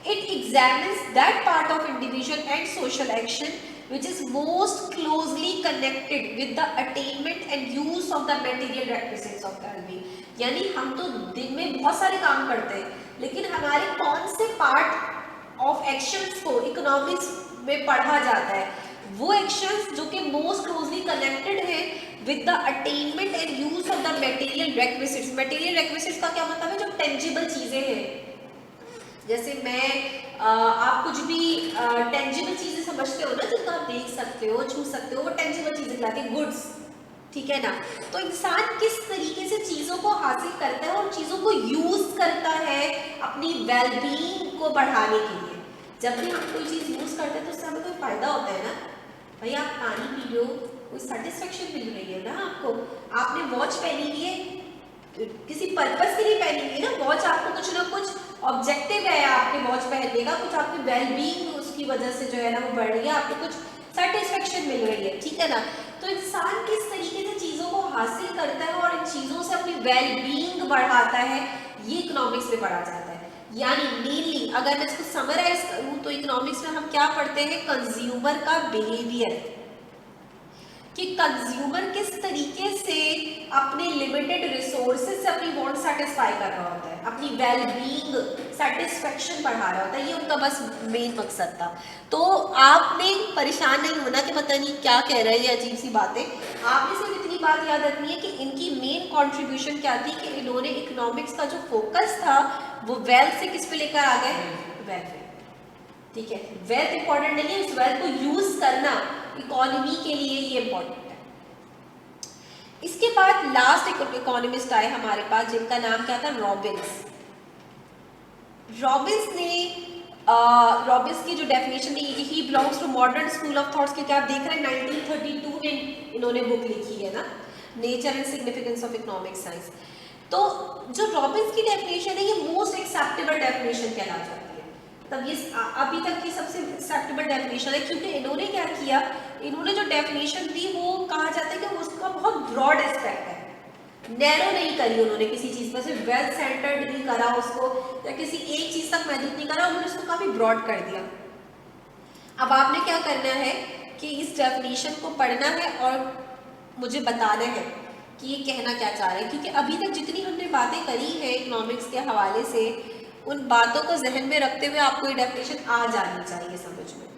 It examines that part of individual and social action which is most closely connected with the attainment and use of the material requisites of well-being। यानी हम तो दिन में बहुत सारे काम करते हैं, लेकिन हमारे कौन से पार्ट ऑफ एक्शंस को इकोनॉमिक्स में पढ़ा जाता है, वो एक्शंस जो कि मोस्ट क्लोजली कनेक्टेड है with the attainment and use of the material requisites. Material requisites का क्या मतलब है, जो टेंजिबल चीजें हैं, जैसे मैं आप कुछ भी टेंजिबल चीजें समझते हो ना, जिनको आप देख सकते हो, छू सकते हो, वो टेंजिबल चीजें कहलाती है, गुड्स, ठीक है ना। तो इंसान किस तरीके से चीजों को हासिल करता है और चीजों को यूज करता है अपनी वेलबींग को बढ़ाने के लिए। जब भी हम कोई चीज यूज करते हैं तो उससे हमें कोई फायदा होता है ना, भाई आप पानी पी लो, कोई सेटिस्फेक्शन मिल रही है ना आपको, आपने वॉच पहनी हुई है किसी पर्पस के लिए पहनी हुई है ना, वॉच आपको कुछ ना कुछ ऑब्जेक्टिव है आपके वॉच पहनने का, कुछ आपकी वेलबींग उसकी वजह से जो है ना वो बढ़ रही है, आपको कुछ सेटिस्फेक्शन मिल रही है, ठीक है ना। तो इंसान किस तरीके से चीज़ों को हासिल करता है और इन चीज़ों से अपनी वेलबींग बढ़ाता है, ये इकोनॉमिक्स में पढ़ा जाता है। यानी मेनली अगर मैं इसको समराइज करूँ तो इकोनॉमिक्स में हम क्या पढ़ते हैं, कंज्यूमर का बिहेवियर, कि कंज्यूमर किस तरीके से अपने लिमिटेड रिसोर्सेज से अपनी वांट सेटिस्फाई कर रहा होता है, अपनी वेलबींग सेटिस्फेक्शन बढ़ा रहा होता है, ये उनका बस मेन मकसद था। तो आपने परेशान नहीं होना कि पता नहीं क्या कह रहे हैं, अजीब सी बातें, आपने सिर्फ इतनी बात याद रखनी है कि इनकी मेन कॉन्ट्रीब्यूशन क्या थी, कि इन्होंने इकोनॉमिक्स का जो फोकस था वो वेल्थ से किस पे लेकर आ गए, वेल्थ, ठीक है। वेल्थ इंपॉर्टेंट नहीं है, उस वेल्थ को यूज करना इकोनॉमी के लिए ये इंपॉर्टेंट है। इसके बाद लास्ट इकोनॉमिस्ट आए हमारे पास जिनका नाम क्या था, रॉबिन्स। रॉबिन्स ने रॉबिन्स की जो डेफिनेशन दी कि he belongs to modern school of thoughts, क्योंकि आप देख रहे हैं 1932 में इन्होंने बुक लिखी है ना, nature and significance of economic science. तो जो रॉबिन्स की डेफिनेशन है ये मोस्ट एक्सेप्टेबल डेफिनेशन कहला जाती है, तब ये अभी तक की सबसे एक्सेप्टेबल डेफिनेशन है, क्योंकि इन्होंने क्या किया, इन्होंने जो डेफिनेशन दी वो कहा जाता है कि उसका बहुत ब्रॉड एस्पेक्ट है, नैरो नहीं करी उन्होंने किसी चीज पर, सिर्फ वेल्थ सेंटर्ड नहीं करा उसको, या किसी एक चीज तक महदूद नहीं करा, उन्होंने उसको काफी ब्रॉड कर दिया। अब आपने क्या करना है कि इस डेफिनेशन को पढ़ना है और मुझे बताना है कि ये कहना क्या चाह रहा है, क्योंकि अभी तक जितनी हमने बातें करी है इकोनॉमिक्स के हवाले से, उन बातों को जहन में रखते हुए आपको ये डेफिनेशन आ जानी चाहिए समझ में।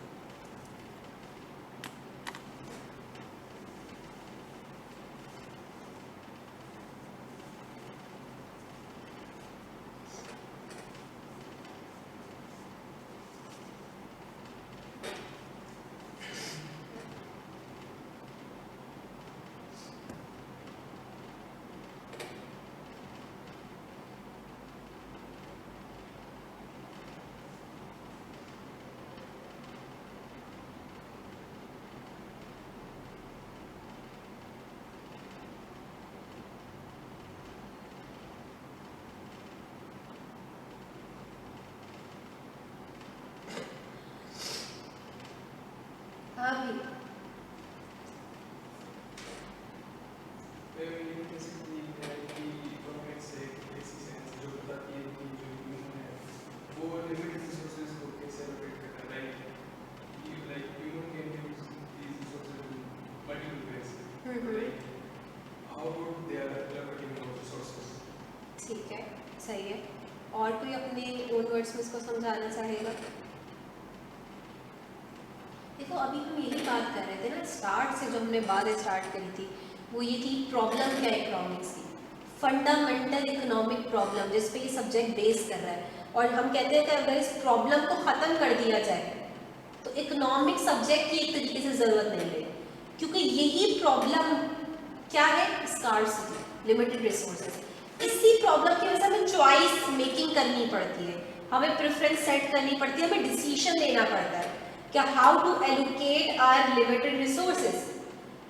हाँ भी ठीक है, सही है। और कोई अपने ओन वर्ड्स में इसको समझाना चाहेगा? देखो अभी हम यही बात कर रहे थे ना, स्टार्ट से जो हमने बात स्टार्ट करी थी वो ये थी प्रॉब्लम क्या है इकोनॉमिक्स की, फंडामेंटल इकोनॉमिक प्रॉब्लम जिस पे ये सब्जेक्ट बेस कर रहा है। और हम कहते हैं कि अगर इस प्रॉब्लम को ख़त्म कर दिया जाए तो इकोनॉमिक सब्जेक्ट की एक तरीके से ज़रूरत नहीं है, क्योंकि यही प्रॉब्लम क्या है, स्कार्सिटी, लिमिटेड रिसोर्सेज। इसी प्रॉब्लम की वजह से हमें चॉइस मेकिंग करनी पड़ती है, हमें प्रेफरेंस सेट करनी पड़ती है, हमें डिसीजन लेना पड़ता है कि how to allocate our limited resources.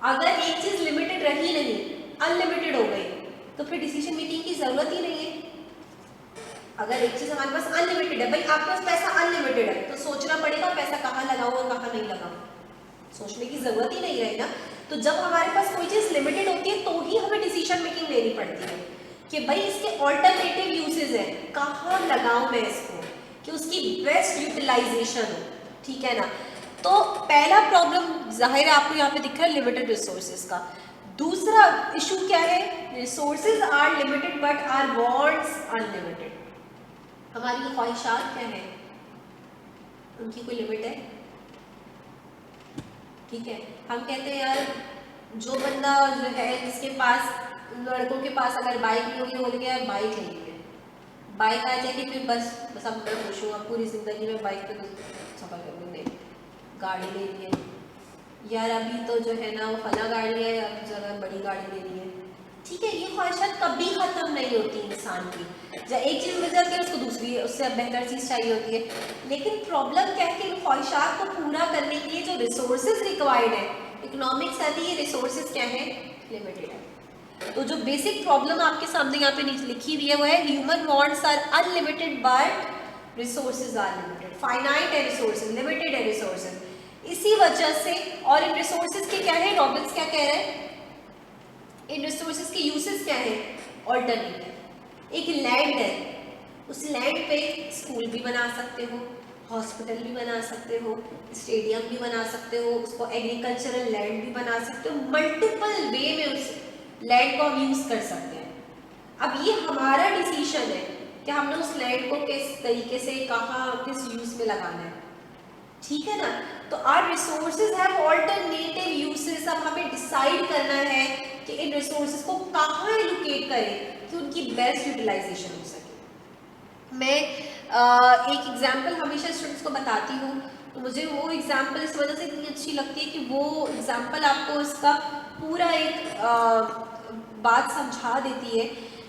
अगर एक चीज़ लिमिटेड रही नहीं, अनलिमिटेड हो गई, तो फिर डिसीजन मेकिंग की ज़रूरत ही नहीं है। अगर एक चीज़ हमारे पास अनलिमिटेड है, भाई आपके पास पैसा अनलिमिटेड है, तो सोचना पड़ेगा पैसा कहाँ लगाऊं और कहाँ नहीं लगाऊं, सोचने की ज़रूरत ही नहीं रही ना। तो जब हमारे पास कोई चीज़ लिमिटेड होती है तो ही हमें डिसीजन मेकिंग लेनी पड़ती है कि भाई इसके ऑल्टरनेटिव यूजेस है, कहाँ लगाऊं मैं इसको कि उसकी बेस्ट यूटिलाइजेशन हो, ठीक है ना। तो पहला प्रॉब्लम जाहिर है आपको यहाँ पे दिख रहा है लिमिटेड रिसोर्सेज का। दूसरा इशू क्या है, resources are limited but our wants unlimited. हमारी ख्वाहिशात क्या है, उनकी कोई लिमिट है, ठीक है। हम कहते हैं यार जो बंदा जो है जिसके पास, लड़कों के पास अगर बाइक नहीं होगी बोलेंगे यार बाइक लेंगे, बाइक आ जाएगी फिर बस अब मैं खुश हूँ, अब पूरी ज़िंदगी में बाइक पे सफ़र करूँगी। गाड़ी लेनी है यार, अभी तो जो है ना वो फला गाड़ी है, अब जगह बड़ी गाड़ी लेनी है, ठीक है। ये ख्वाहिशात कभी ख़त्म नहीं होती इंसान की, जब एक चीज़ मिल जाती है उसको दूसरी उससे बेहतर चीज़ चाहिए होती है। लेकिन प्रॉब्लम क्या है कि इन ख्वाहिशात को पूरा करने के लिए जो रिसोर्सेज रिक्वायर्ड है, इकोनॉमिक्स कहती है ये रिसोर्सेज क्या है, लिमिटेड है। तो जो बेसिक प्रॉब्लम आपके सामने यहाँ पे लिखी हुई है वो है human wants are unlimited but resources are limited. Finite है रिसोर्सेज, लिमिटेड है रिसोर्सेज, इसी वजह से। और इन रिसोर्सेज के क्या है, रॉबिन्स क्या कह रहे हैं, इन रिसोर्सेज के यूसेस क्या है, ऑल्टरनेटिव। एक लैंड है, उस लैंड पे स्कूल भी बना सकते हो, हॉस्पिटल भी बना सकते हो, स्टेडियम भी बना सकते हो, उसको एग्रीकल्चरल लैंड भी बना सकते हो, मल्टीपल वे में उस लैंड को हम यूज़ कर सकते हैं। अब ये हमारा डिसीजन है कि हमने उस लैंड को किस तरीके से, कहाँ, किस यूज़ में लगाना है, ठीक है ना। तो our resources have alternative uses. अब हमें डिसाइड करना है कि इन रिसोर्सेज को कहाँ एलोकेट करें कि उनकी बेस्ट यूटिलाइजेशन हो सके। मैं एक एग्जांपल हमेशा स्टूडेंट्स को बताती हूँ, तो मुझे वो एग्जांपल इस वजह से इतनी अच्छी लगती है कि वो एग्जांपल आपको इसका पूरा एक बात समझा देती है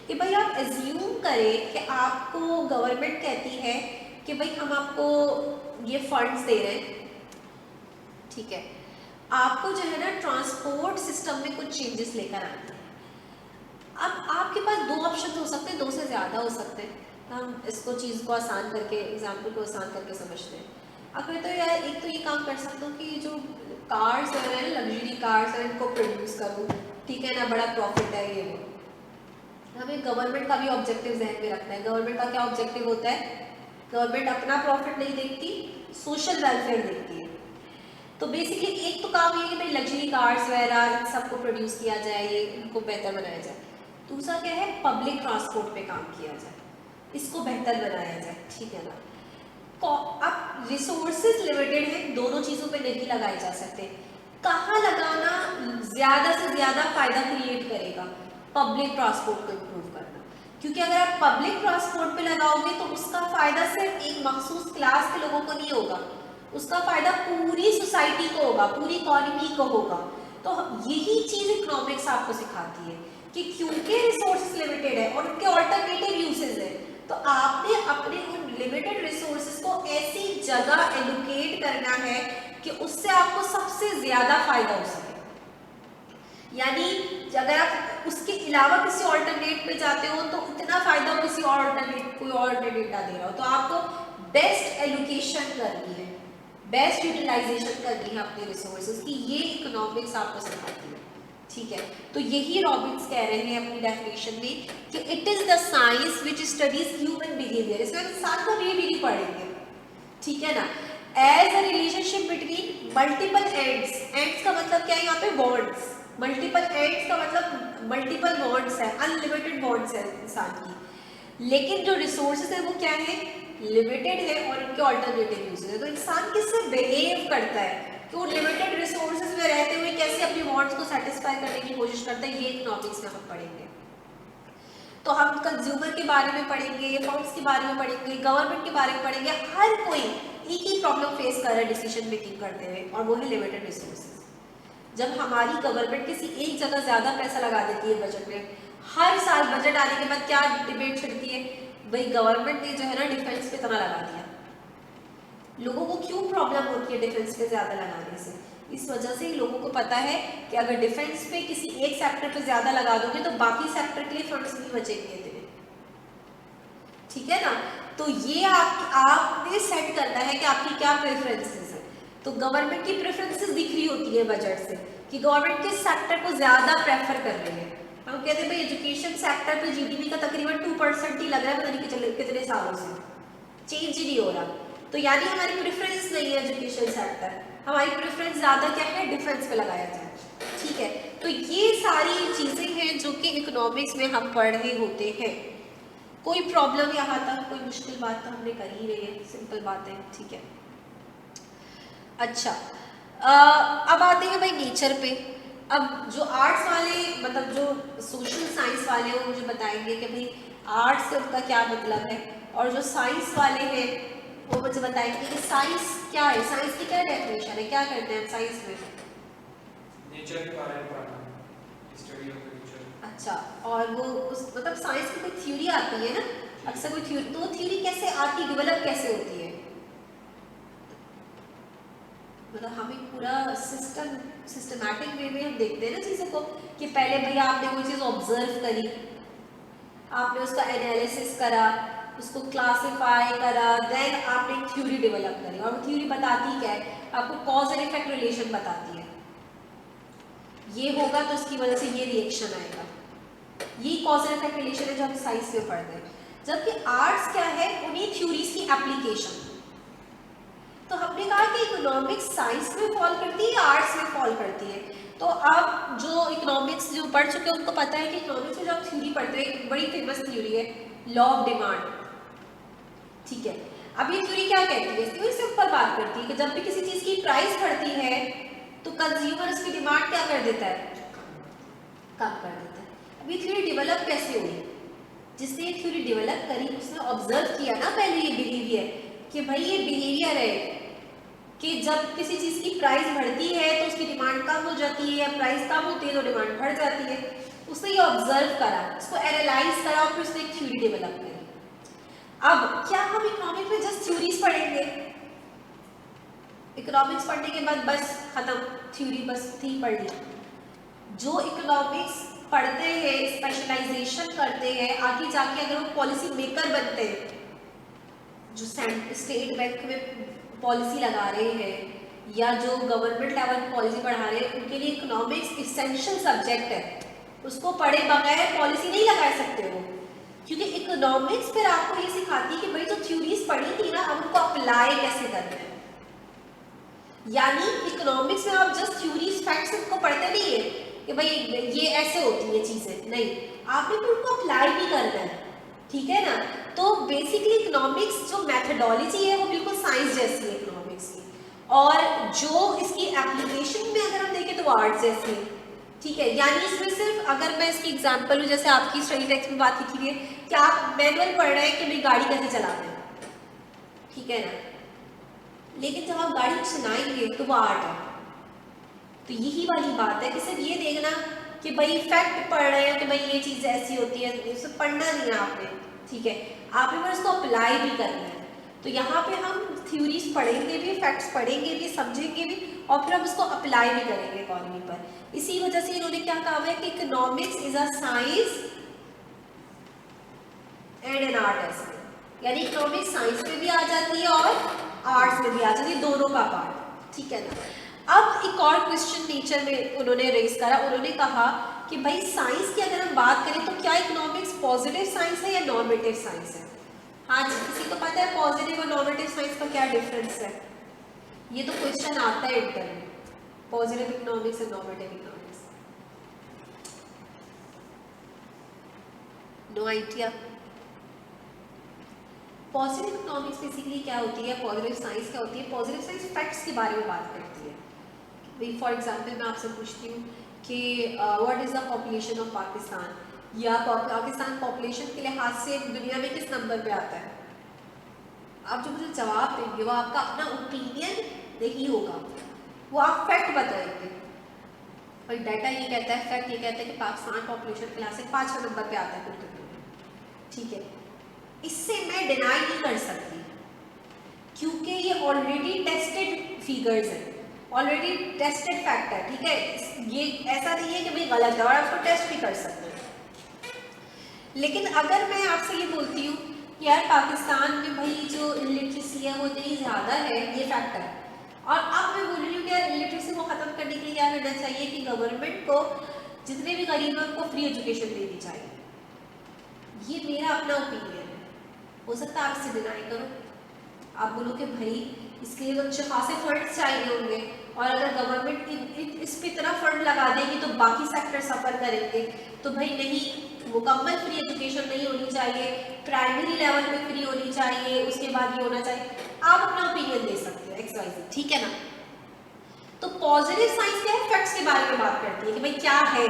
कि भाई आप एज्यूम करें कि आपको गवर्नमेंट कहती है कि भाई हम आपको ये फंड्स दे रहे हैं, ठीक है, आपको जो है ना ट्रांसपोर्ट सिस्टम में कुछ चेंजेस लेकर आने हैं। अब आपके पास दो ऑप्शन हो सकते हैं, दो से ज़्यादा हो सकते हैं। हम इसको चीज़ को आसान करके, एग्जाम्पल को आसान करके समझते हैं। अब मैं तो यार एक तो ये काम कर सकता हूँ कि जो कार्स है ना, लग्जरी कार्स है, इनको प्रोड्यूस करूँ, ठीक है ना, बड़ा प्रॉफिट है ये वो। हमें गवर्नमेंट का भी ऑब्जेक्टिव जहन में रखना है। गवर्नमेंट का क्या ऑब्जेक्टिव होता है, गवर्नमेंट अपना प्रॉफिट नहीं देखती, सोशल वेलफेयर देखती है। तो बेसिकली एक तो काम ये कि भाई लग्जरी कार्स वगैरह इन सबको प्रोड्यूस किया जाए, ये इनको बेहतर बनाया जाए। दूसरा क्या है, पब्लिक ट्रांसपोर्ट पे काम किया जाए, इसको बेहतर बनाया जाए, ठीक है ना। अब रिसोर्सेज लिमिटेड है, दोनों चीज़ों पे नहीं लगाए जा सकते। कहाँ लगाना ज़्यादा से ज़्यादा फायदा क्रिएट करेगा, पब्लिक ट्रांसपोर्ट को इम्प्रूव करना। क्योंकि अगर आप पब्लिक ट्रांसपोर्ट पे लगाओगे तो उसका फ़ायदा सिर्फ एक मखसूस क्लास के लोगों को नहीं होगा, उसका फ़ायदा पूरी सोसाइटी को होगा, पूरी इकॉनमी को होगा। तो यही चीज़ इकोनॉमिक्स आपको सिखाती है कि क्योंकि रिसोर्सेज लिमिटेड है और उनके ऑल्टरनेटिव यूसेज है, तो आपने अपने उन लिमिटेड रिसोर्सेज को ऐसी जगह एलोकेट करना है कि उससे आपको सबसे ज़्यादा फायदा हो सके। यानी अगर आप उसके अलावा किसी ऑल्टरनेट पे जाते हो तो इतना फायदा किसी और ऑल्टरनेट, कोई और डेटा दे रहा हो, तो आपको बेस्ट एलोकेशन करनी है, बेस्ट यूटिलाइजेशन करनी है अपने रिसोर्सेज की, ये इकोनॉमिक्स आपको सिखाती है। ठीक है, तो यही रॉबिन्स कह रहे हैं अपनी डेफिनेशन में कि it is the science which studies human behaviour. इसमें इंसान का बिहेवियर पढ़ेंगे, ठीक है ना, as a relationship between multiple ends. Ends का मतलब क्या है यहाँ पे, बॉन्ड्स। मल्टीपल एंड्स का मतलब मल्टीपल बॉन्ड्स है, अनलिमिटेड बॉन्ड्स है इंसान की, लेकिन जो रिसोर्सेज है वो क्या है, लिमिटेड है और उनके ऑल्टरनेटिव यूजेस है। तो इंसान किससे बिहेव करता है कि वो लिमिटेड रिसोर्सेज में रहते हुए कैसे अपने वांट्स को सेटिस्फाई करने की कोशिश करता है, ये इकोनॉमिक्स में हम पढ़ेंगे। तो हम कंज्यूमर के बारे में पढ़ेंगे, फर्म्स के बारे में पढ़ेंगे, गवर्नमेंट के बारे में पढ़ेंगे। हर कोई एक ही प्रॉब्लम फेस कर रहा है डिसीजन मेकिंग करते हुए, और वो है लिमिटेड रिसोर्सेज। जब हमारी गवर्नमेंट किसी एक जगह ज्यादा पैसा लगा देती है बजट में, हर साल बजट आने के बाद क्या डिबेट छिड़ती है, भाई गवर्नमेंट ने जो है ना डिफेंस पे इतना लगा दिया। लोगों को क्यों प्रॉब्लम होती है डिफेंस पे ज्यादा लगाने से, इस वजह से लोगों को पता है कि अगर डिफेंस पे किसी एक सेक्टर पे ज्यादा लगा दोगे तो बाकी सेक्टर के लिए फंड्स नहीं बचेंगे इतने, ठीक है ना। तो ये आपने सेट करना है कि आपकी क्या प्रेफरेंसेस है। तो गवर्नमेंट की प्रेफरेंसेस दिख रही होती है बजट से कि गवर्नमेंट किस सेक्टर को ज्यादा प्रेफर कर रही है। हम कहते हैं भाई एजुकेशन सेक्टर पे जीडीपी का तकरीबन 2% ही लग रहा है, पता नहीं कितने सालों से चेंज ही नहीं हो रहा। तो यानी हमारी प्रेफरेंस नहीं है एजुकेशन सेक्टर, हमारी प्रेफरेंस ज्यादा क्या है, डिफेंस पे लगाया जाए, ठीक है। तो ये सारी चीजें हैं जो कि इकोनॉमिक्स में हम पढ़ रहे होते हैं। कोई प्रॉब्लम यहाँ तक, कोई मुश्किल बात तो हमने कर ही रही है, सिंपल बात है, ठीक है। अच्छा, अब आते हैं भाई नेचर पे। अब जो आर्ट्स वाले मतलब जो सोशल साइंस वाले हैं वो मुझे बताएंगे कि भाई आर्ट्स से उनका क्या मतलब है, और जो साइंस वाले हैं वो मुझे बताएंगे कि साइंस क्या है, साइंस की क्या डेफिनेशन है, क्या करते हैं हम साइंस में। नेचर के बारे में पढ़ना, स्टडी ऑफ नेचर। अच्छा, और वो उस मतलब साइंस की कोई थ्योरी आती है ना, अक्सर कोई थ्योरी, तो थ्योरी कैसे आती, डेवलप कैसे होती है, मतलब हमें पूरा सिस्टमैटिक वे में हम देखते हैं ना चीज़ों को, कि पहले भैया आपने कोई चीज़ ऑब्जर्व करी, आपने उसका एनालिसिस करा, उसको क्लासिफाई करा, देन आपने एक थ्योरी डेवलप करी, और वो थ्योरी बताती क्या है, आपको कॉज एंड इफेक्ट रिलेशन बताती है। ये होगा तो उसकी वजह से ये रिएक्शन आएगा, ये कॉज एंड इफेक्ट रिलेशन है जो हम साइंस में पढ़ते हैं। जबकि आर्ट्स क्या है, उन्हीं थ्योरीज की एप्लीकेशन। तो हमने कहा कि इकोनॉमिक्स साइंस में फॉल करती है या आर्ट्स में फॉल करती है। तो अब जो इकोनॉमिक्स जो पढ़ चुके हैं उनको पता है कि इकोनॉमिक्स में जो आप थ्योरी पढ़ते हैं, एक बड़ी फेमस थ्योरी है लॉ ऑफ डिमांड, ठीक है। अब ये थ्योरी क्या कहती है, इसकी सिंपल बात करती है कि जब भी किसी चीज की प्राइस बढ़ती है तो कंज्यूमर उसकी डिमांड क्या कर देता है, कम कर देता है। अब ये थ्योरी डेवलप कैसे हुई, जिसने ये थ्योरी डेवलप करी उसने ऑब्जर्व किया ना पहले ये बिहेवियर, कि भाई ये बिहेवियर है कि जब किसी चीज की प्राइस बढ़ती है तो उसकी डिमांड कम हो जाती है, या प्राइस कम होती है तो डिमांड बढ़ जाती है। उसने ये ऑब्जर्व करा, उसको एनालाइज करा और फिर उसने एक थ्योरी डेवलप करी। अब क्या हम इकोनॉमिक्स में जस्ट थ्योरीज पढ़ेंगे, इकोनॉमिक्स पढ़ने के बाद बस खत्म, थ्योरी बस थी पढ़ ली। जो इकोनॉमिक्स पढ़ते हैं, स्पेशलाइजेशन करते हैं, आगे जाके अगर वो पॉलिसी मेकर बनते हैं, जो स्टेट बैंक में पॉलिसी लगा रहे हैं या जो गवर्नमेंट लेवल पॉलिसी पढ़ा रहे हैं, उनके लिए इकोनॉमिक्स इसेंशियल सब्जेक्ट है। उसको पढ़े बगैर पॉलिसी नहीं लगा सकते वो, क्योंकि इकोनॉमिक्स फिर आपको ये सिखाती है कि भाई जो थ्योरीज पढ़ी थी ना, अब उनको अप्लाई कैसे करना है। यानी इकोनॉमिक्स में आप जस्ट थ्योरीज फैक्ट्स को पढ़ते नहीं है कि भाई ये ऐसे होती है चीजें, नहीं, आपने फिर उनको अप्लाई भी करना है, ठीक है ना। तो बेसिकली इकोनॉमिक्स जो मैथडोलॉजी है वो बिल्कुल साइंस जैसी है इकोनॉमिक्स की, और जो इसकी एप्लीकेशन में अगर हम देखें तो वो आर्ट्स जैसी है, ठीक है। यानी इसमें सिर्फ अगर मैं इसकी एग्जांपल लूँ, जैसे आपकी स्टडी टेक्स्ट में बात लिखी हुई है कि आप मैनुअल पढ़ रहे हैं कि भाई गाड़ी कैसे चलाते हैं, ठीक है ना, लेकिन जब आप गाड़ी चलाएंगे तो वो आर्ट है। तो यही वाली बात है कि सिर्फ ये देखना कि भाई फैक्ट पढ़ रहे हैं कि भाई ये चीज़ ऐसी होती है, इसे पढ़ना नहीं है आपने, ठीक है, आपने पर इसको अप्लाई भी करना है। तो यहाँ पे हम थ्योरीज पढ़ेंगे भी, फैक्ट्स पढ़ेंगे भी, समझेंगे भी, और फिर हम उसको अप्लाई भी करेंगे इकोनॉमी पर। इसी वजह से इन्होंने क्या कहा है कि economics is a science and an art, ऐसे यानी इकोनॉमिक्स साइंस में भी आ जाती है और आर्ट्स में भी आ जाती है, दोनों का पार्ट, ठीक है ना। अब एक और क्वेश्चन नेचर में उन्होंने रेज करा, उन्होंने कहा कि भाई साइंस की अगर हम बात करें तो क्या इकोनॉमिक्स पॉजिटिव साइंस है या नॉर्मेटिव साइंस है? हाँ जी, किसी को पता है पॉजिटिव और नॉर्मेटिव साइंस का क्या डिफरेंस है? ये तो क्वेश्चन आता है इंटर में, पॉजिटिव इकोनॉमिक्स और normative economics. No idea. Positive economics basically क्या होती है, पॉजिटिव साइंस क्या होती है? पॉजिटिव साइंस फैक्ट्स के बारे में बात करती है। भाई फॉर एग्जांपल मैं आपसे पूछती हूँ कि what is the population of Pakistan, या पाकिस्तान पॉपुलेशन के लिहाज से दुनिया में किस नंबर पे आता है? आप जो मुझे जवाब देंगे वो आपका अपना ओपिनियन नहीं होगा, वो आप फैक्ट बताएंगे। भाई डाटा ये कहता है, फैक्ट ये कहता है कि पाकिस्तान पॉपुलेशन के लिहाज से 5वें नंबर पे आता है पूरी दुनिया में, ठीक है। इससे मैं डिनाई नहीं कर सकती क्योंकि ये ऑलरेडी टेस्टेड फिगर्स हैं, ऑलरेडी टेस्टेड फैक्ट है, ठीक है। ये ऐसा नहीं है कि भाई गलत है, और आप उसको टेस्ट भी कर सकते हैं। लेकिन अगर मैं आपसे ये बोलती हूँ यार पाकिस्तान में भाई जो इलिटरेसी है वो इतनी ज़्यादा है, ये फैक्ट है, और अब मैं बोल रही हूँ कि यार इलिटरेसी को ख़त्म करने के लिए क्या करना चाहिए कि गवर्नमेंट को जितने भी गरीब हैं उनको फ्री एजुकेशन देनी चाहिए। ये मेरा अपना ओपिनियन है, हो सकता है आप इसे डिनाई करो, आप बोलो कि भाई इसके लिए अच्छे खासे फंड चाहिए होंगे, और अगर गवर्नमेंट इस पे इतना फंड लगा देगी तो बाकी सेक्टर सफ़र करेंगे। तो भाई नहीं, मुकम्मल फ्री एजुकेशन नहीं होनी चाहिए, प्राइमरी लेवल पे फ्री होनी चाहिए, उसके बाद ये होना चाहिए। आप अपना ओपिनियन दे सकते हो XYZ, ठीक है ना। तो पॉजिटिव साइंस क्या है, फैक्ट्स के बारे में बात करती है कि भाई क्या है,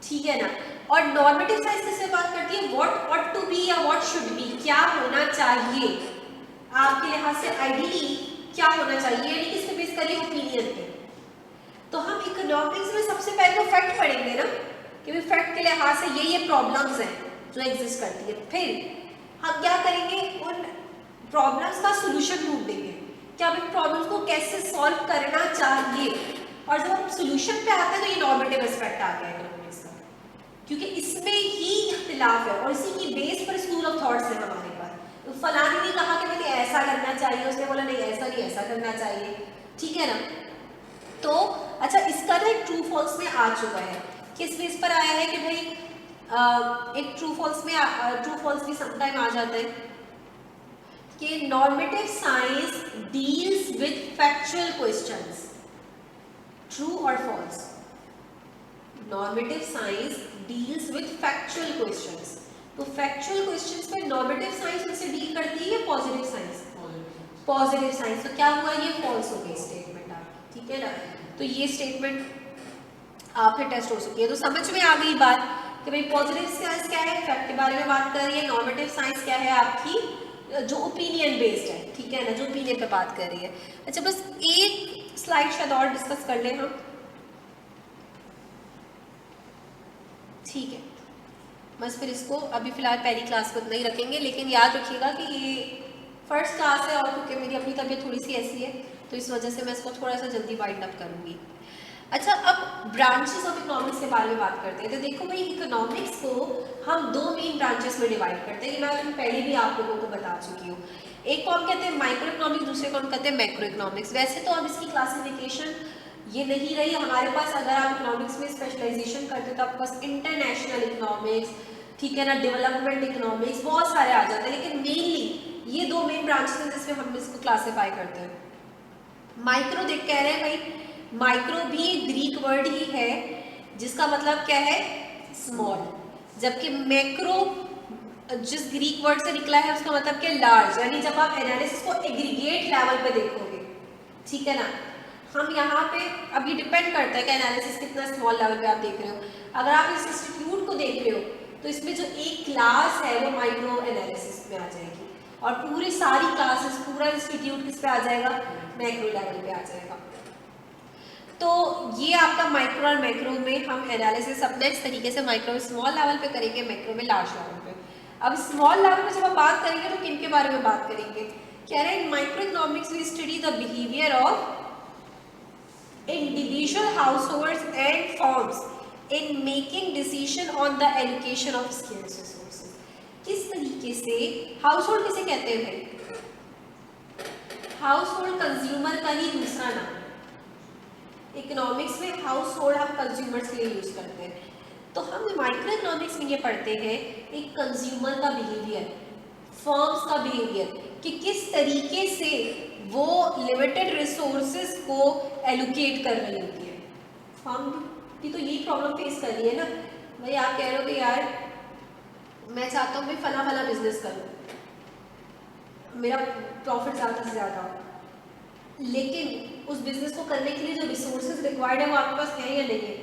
ठीक है ना। और नॉर्मेटिव साइंस किससे बात करती है, व्हाट ऑट टू बी या व्हाट शुड बी, क्या होना चाहिए आपके लिहाज से, आइडियली क्या होना चाहिए, यानी किससे बेस करिए, ओपिनियन पे। तो हम इकोनॉमिक्स में सबसे पहले तो फैक्ट पढ़ेंगे ना कि भाई फैक्ट के लिहाज से ये प्रॉब्लम्स हैं जो एग्जिस्ट करती है। फिर हम क्या करेंगे, उन प्रॉब्लम्स का सोल्यूशन ढूंढेंगे कि हम इन प्रॉब्लम्स को कैसे सॉल्व करना चाहिए। और जब हम सोल्यूशन पे आते हैं तो ये नॉर्मेटिव एस्पेक्ट आ गया इकोनॉमिक्स का, क्योंकि इसमें ही इख्तिलाफ है और इसी की बेस पर स्कूल ऑफ थॉट्स है हमारे पास। तो फलाने ने कहा कि मैंने ऐसा करना चाहिए, उसने बोला नहीं ऐसा नहीं, ऐसा करना चाहिए, ठीक है ना। तो अच्छा, इसका ना एक ट्रू फॉल्स में आ चुका है, किस बेस पर आया है कि भाई एक ट्रू फॉल्स में ट्रू फॉल्स भी समटाइम आ जाता है कि normative science deals with factual questions, true और false. Normative science deals with factual questions, तो फैक्चुअल क्वेश्चंस पे नॉर्मेटिव साइंस उनसे डील करती है या पॉजिटिव साइंस? Positive science. तो क्या हुआ, ये फॉल्स हो गई स्टेटमेंट आपकी, ठीक है ना। तो ये स्टेटमेंट आपके टेस्ट हो चुकी है। तो समझ में आ गई बात कि भाई पॉजिटिव साइंस क्या है, फैक्ट के बारे में बात कर रही है, नॉर्मेटिव साइंस क्या है आपकी जो ओपिनियन बेस्ड है, ठीक है ना, जो ओपिनियन पे बात कर रही है। अच्छा, बस एक स्लाइड शायद और डिस्कस कर लें हम, ठीक है। बस फिर इसको अभी फ़िलहाल पहली क्लास को नहीं रखेंगे, लेकिन याद रखिएगा कि ये फर्स्ट क्लास है और क्योंकि मेरी अपनी तबीयत थोड़ी सी ऐसी है तो इस वजह से मैं इसको थोड़ा सा जल्दी वाइंड अप करूँगी। अच्छा, अब ब्रांचेस ऑफ इकोनॉमिक्स के बारे में बात करते हैं। तो देखो भाई, इकोनॉमिक्स को हम दो मेन ब्रांचेस में डिवाइड करते हैं, ये मैं पहले भी आप लोगों को बता चुकी हूँ। एक को हम कहते हैं माइक्रो इकोनॉमिक्स, दूसरे को हम कहते हैं मैक्रो इकोनॉमिक्स। वैसे तो अब इसकी क्लासिफिकेशन ये नहीं रही हमारे पास। अगर आप इकोनॉमिक्स में स्पेशलाइजेशन करते हो तो आपके पास इंटरनेशनल इकोनॉमिक्स, ठीक है ना, डेवलपमेंट इकोनॉमिक्स, बहुत सारे आ जाते हैं, लेकिन मेनली ये दो मेन ब्रांचेस हैं जिसमें हम इसको क्लासीफाई करते हैं। माइक्रो देख कह रहे हैं भाई, माइक्रो भी ग्रीक वर्ड ही है जिसका मतलब क्या है, स्मॉल, जबकि मैक्रो जिस ग्रीक वर्ड से निकला है उसका मतलब क्या, लार्ज। यानी जब आप एनालिसिस को एग्रीगेट लेवल पे देखोगे, ठीक है ना, हम यहाँ पे अब ये डिपेंड करता है कि एनालिसिस कितना स्मॉल लेवल पे आप देख रहे हो। अगर आप इस इंस्टीट्यूट को देख रहे हो तो इसमें जो एक क्लास है वो माइक्रो एनालिसिस में आ जाएगी, और पूरी सारी क्लासेस, पूरा इंस्टीट्यूट किस पे आ जाएगा, मैक्रो लेवल पे आ जाएगा। तो ये आपका माइक्रो और मैक्रो में हम एनालिसिस अपने इस तरीके से माइक्रो में स्मॉल लेवल पे करेंगे, मैक्रो में लार्ज लेवल पे। अब स्मॉल लेवल पे जब आप बात करेंगे तो किन के बारे में बात करेंगे, कह रहे हैं microeconomics we study the behaviour of individual households and firms in making decision on the allocation of scarce resources। किस तरीके से, हाउस होल्ड किसे कहते हैं भाई, हाउस होल्ड कंज्यूमर का ही दूसरा नाम है। इकोनॉमिक्स में हाउस होल्ड हम कंज्यूमर्स के लिए यूज करते हैं। तो हम माइक्रो इकोनॉमिक्स में ये पढ़ते हैं एक कंज्यूमर का बिहेवियर, फर्म्स का बिहेवियर, कि किस तरीके से वो लिमिटेड रिसोर्सेज को एलोकेट कर रही होती है। फर्म की तो यही प्रॉब्लम फेस कर रही है ना भाई, आप कह रहे हो कि यार मैं चाहता हूँ मैं फला फला बिजनेस करूँ, मेरा प्रॉफिट ज़्यादा से ज़्यादा हो, लेकिन उस बिजनेस को करने के लिए जो रिसोर्सेज रिक्वायर्ड है वो आपके पास है या नहीं है,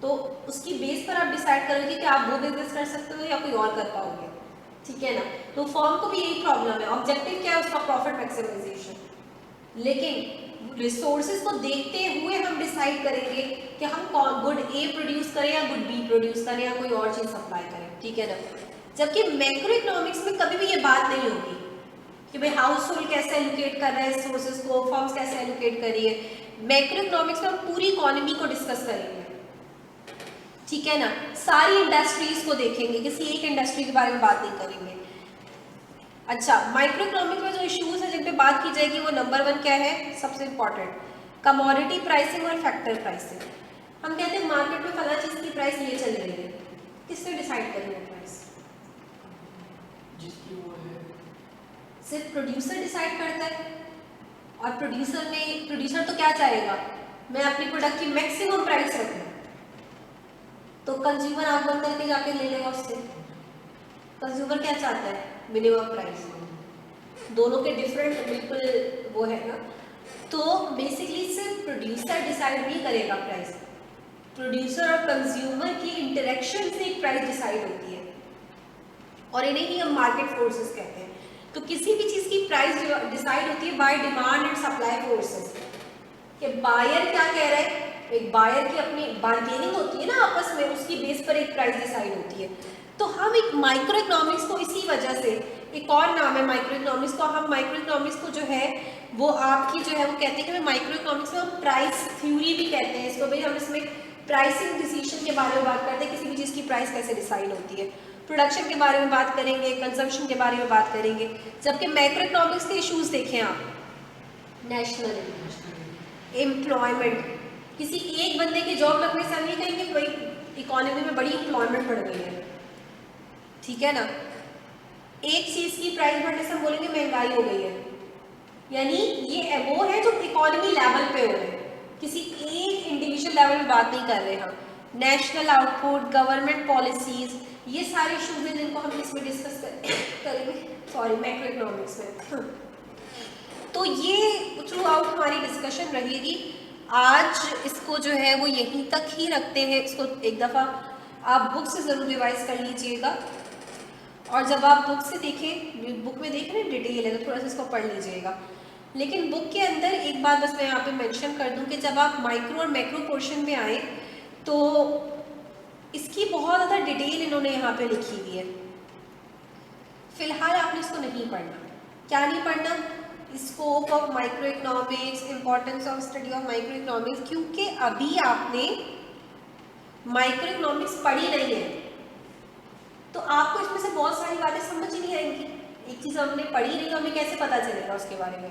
तो उसकी बेस पर आप डिसाइड करोगे कि आप वो बिजनेस कर सकते हो या कोई और कर पाओगे, ठीक है ना। तो फर्म को भी यही प्रॉब्लम है, ऑब्जेक्टिव क्या है उसका, प्रॉफिट मैक्सिमाइजेशन, लेकिन रिसोर्सेज को देखते हुए हम डिसाइड करेंगे कि हम कौन गुड ए प्रोड्यूस करें या गुड बी प्रोड्यूस करें या कोई और चीज़ सप्लाई करें, ठीक है ना। जबकि मैक्रो इकोनॉमिक्स में कभी भी ये बात नहीं होगी कि भाई हाउस होल्ड कैसे एलोकेट कर रहा है रिसोर्सेज को, फर्म्स कैसे एलोकेट कर रही है। मैक्रो इकोनॉमिक्स में हम पूरी इकोनॉमी को डिस्कस करेंगे, ठीक है ना, सारी इंडस्ट्रीज को देखेंगे, किसी एक इंडस्ट्री के बारे में बात नहीं करेंगे। अच्छा, माइक्रो इकोनॉमिक्स में जो इश्यूज है जिन पे बात की जाएगी वो नंबर 1 क्या है, सबसे इंपॉर्टेंट, कमोडिटी प्राइसिंग और फैक्टर प्राइसिंग। हम कहते हैं मार्केट में फला चीज की प्राइस ये चल रही है, किसने डिसाइड करी वो प्राइस, जिसकी वो है सिर्फ प्रोड्यूसर डिसाइड करता है। और प्रोड्यूसर तो क्या चाहेगा, मैं अपनी प्रोडक्ट की मैक्सिमम प्राइस रखूं, तो कंज्यूमर आंख बंद करके जाके ले लेगा उससे। कंज्यूमर क्या चाहता है, मिनिमम प्राइस। दोनों के डिफरेंट बिल्कुल वो है ना। तो बेसिकली सिर्फ प्रोड्यूसर डिसाइड नहीं करेगा प्राइस, प्रोड्यूसर और कंज्यूमर की इंटरेक्शन से एक प्राइस डिसाइड होती है, और इन्हें ही हम मार्केट फोर्सेस कहते हैं। तो किसी भी चीज़ की प्राइस डिसाइड होती है by demand and supply forces, कि बायर क्या कह रहा है, एक बायर की अपनी बार्गेनिंग होती है ना आपस में, उसकी बेस पर एक प्राइस डिसाइड होती है। तो हम एक माइक्रो इकोनॉमिक्स को इसी वजह से, एक और नाम है माइक्रो इकोनॉमिक्स को, हम माइक्रो इकोनॉमिक्स को जो है वो आपकी जो है वो कहते हैं कि माइक्रो इकोनॉमिक्स में हम प्राइस थ्योरी भी कहते हैं इसको, भाई हम इसमें प्राइसिंग डिसीजन के बारे में बात करते हैं, किसी भी चीज़ की प्राइस कैसे डिसाइड होती है, प्रोडक्शन के बारे में बात करेंगे, कंजम्पशन के बारे में बात करेंगे। जबकि मैक्रो इकोनॉमिक्स के इश्यूज देखें आप, नेशनल एम्प्लॉयमेंट, किसी एक बंदे की जॉब लगने से हम नहीं कहेंगे भाई इकोनॉमी में बड़ी एम्प्लॉयमेंट बढ़ गई है, ठीक है ना। एक चीज़ की प्राइस बढ़ने से हम बोलेंगे महंगाई हो गई है, यानी ये वो है जो इकोनॉमी लेवल पे हो रहे हैं, किसी एक इंडिविजुअल लेवल में बात नहीं कर रहे हम। नेशनल आउटपुट, गवर्नमेंट पॉलिसीज, ये सारे इशूज हैं जिनको हम इसमें डिस्कस करेंगे, सॉरी मैक्रो इकोनॉमिक्स में। तो ये थ्रू आउट हमारी डिस्कशन रहेगी। आज इसको जो है वो यहीं तक ही रखते हैं, इसको एक दफ़ा आप बुक से ज़रूर रिवाइज कर लीजिएगा, और जब आप बुक से देखें, बुक में देख रहे हैं डिटेल है तो थोड़ा सा इसको पढ़ लीजिएगा। लेकिन बुक के अंदर एक बात बस मैं यहाँ पे मेंशन कर दूँ कि जब आप माइक्रो और मैक्रो पोर्शन में आए तो इसकी बहुत ज़्यादा डिटेल इन्होंने यहाँ पे लिखी हुई है। फिलहाल आपने इसको नहीं पढ़ना। क्या नहीं पढ़ना? Scope of micro economics, importance of study of micro economics, क्योंकि अभी आपने माइक्रो इकोनॉमिक्स पढ़ी नहीं है तो आपको इसमें से बहुत सारी बातें समझ ही नहीं आएंगी। एक चीज़ हमने पढ़ी नहीं तो हमें कैसे पता चलेगा उसके बारे में?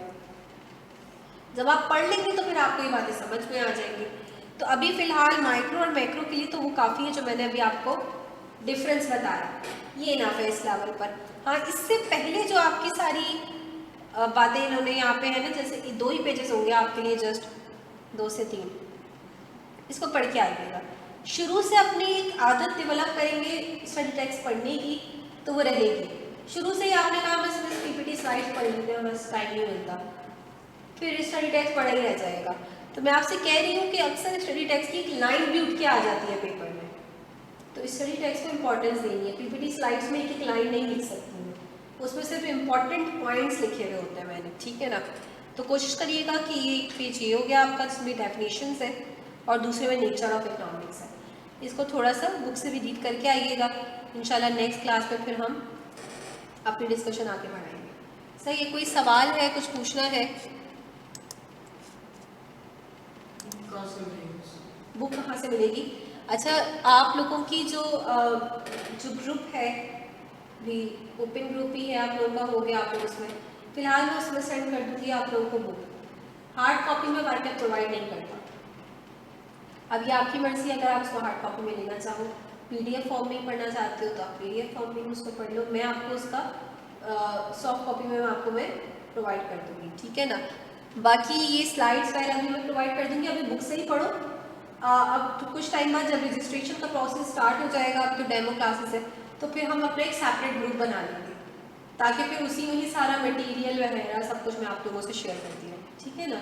जब आप पढ़ लेंगे तो फिर आपको ये बातें समझ में आ जाएंगी। तो अभी फिलहाल माइक्रो और मैक्रो के लिए तो वो काफ़ी है जो मैंने अभी आपको डिफरेंस बताया, ये इनफ है इस लेवल पर। हाँ, इससे पहले जो आपकी सारी बातें इन्होंने यहाँ पे है ना, जैसे 2 ही पेजेस होंगे आपके लिए, जस्ट 2 से 3, इसको पढ़ के आइएगा। शुरू से अपनी एक आदत डेवलप करेंगे स्टडी टेक्स्ट पढ़ने की तो वो रहेगी। शुरू से ही आपने कहा बस पीपीटी स्लाइड्स पढ़ लेते हैं, बस टाइम नहीं मिलता, फिर स्टडी टेक्स्ट पढ़ा ही रह जाएगा। तो मैं आपसे कह रही हूँ कि अक्सर स्टडी टेक्स्ट की एक लाइन भी उठ के आ जाती है पेपर में, तो स्टडी टेक्स्ट को इंपॉर्टेंस देनी है। पीपीटी स्लाइड्स में एक लाइन नहीं लिख सकती हूँ, उसमें सिर्फ इम्पॉर्टेंट पॉइंट्स लिखे हुए होते हैं मैंने, ठीक है ना। तो कोशिश करिएगा कि ये पेज ये हो गया आपका, जिसमें डेफिनेशंस है और दूसरे में नेचर ऑफ इकोनॉमिक्स है। इसको थोड़ा सा बुक से भी रीड करके आइएगा। इंशाल्लाह नेक्स्ट क्लास में फिर हम अपनी डिस्कशन आगे बढ़ाएंगे। सही है, कोई सवाल है, कुछ पूछना है? बुक कहाँ से मिलेगी? अच्छा, आप लोगों की जो ग्रुप है भी ओपन ग्रुप ही है आप लोगों का, हो गया आप लोग उसमें, फिलहाल मैं उसमें सेंड कर दूँगी आप लोगों को बुक। हार्ड कॉपी में वर्कर प्रोवाइड नहीं करता। अब ये आपकी मर्ज़ी, अगर आप उसको हार्ड कॉपी में लेना चाहो, PDF फॉर्म में पढ़ना चाहते हो तो आप PDF फॉर्म में उसको पढ़ लो। मैं आपको उसका सॉफ्ट कॉपी में आपको मैं प्रोवाइड कर दूँगी, ठीक है ना। बाकी ये स्लाइड्स वगैरह भी मैं प्रोवाइड कर दूँगी, अभी बुक से ही पढ़ो। अब तो कुछ टाइम बाद जब रजिस्ट्रेशन का प्रोसेस स्टार्ट हो जाएगा, अब तो डेमो क्लासेस है, तो फिर हम अपना एक सेपरेट ग्रुप बना लेंगे, ताकि फिर उसी में ही सारा मटेरियल वगैरह सब कुछ मैं आप लोगों से शेयर करती रहूँ, ठीक है ना।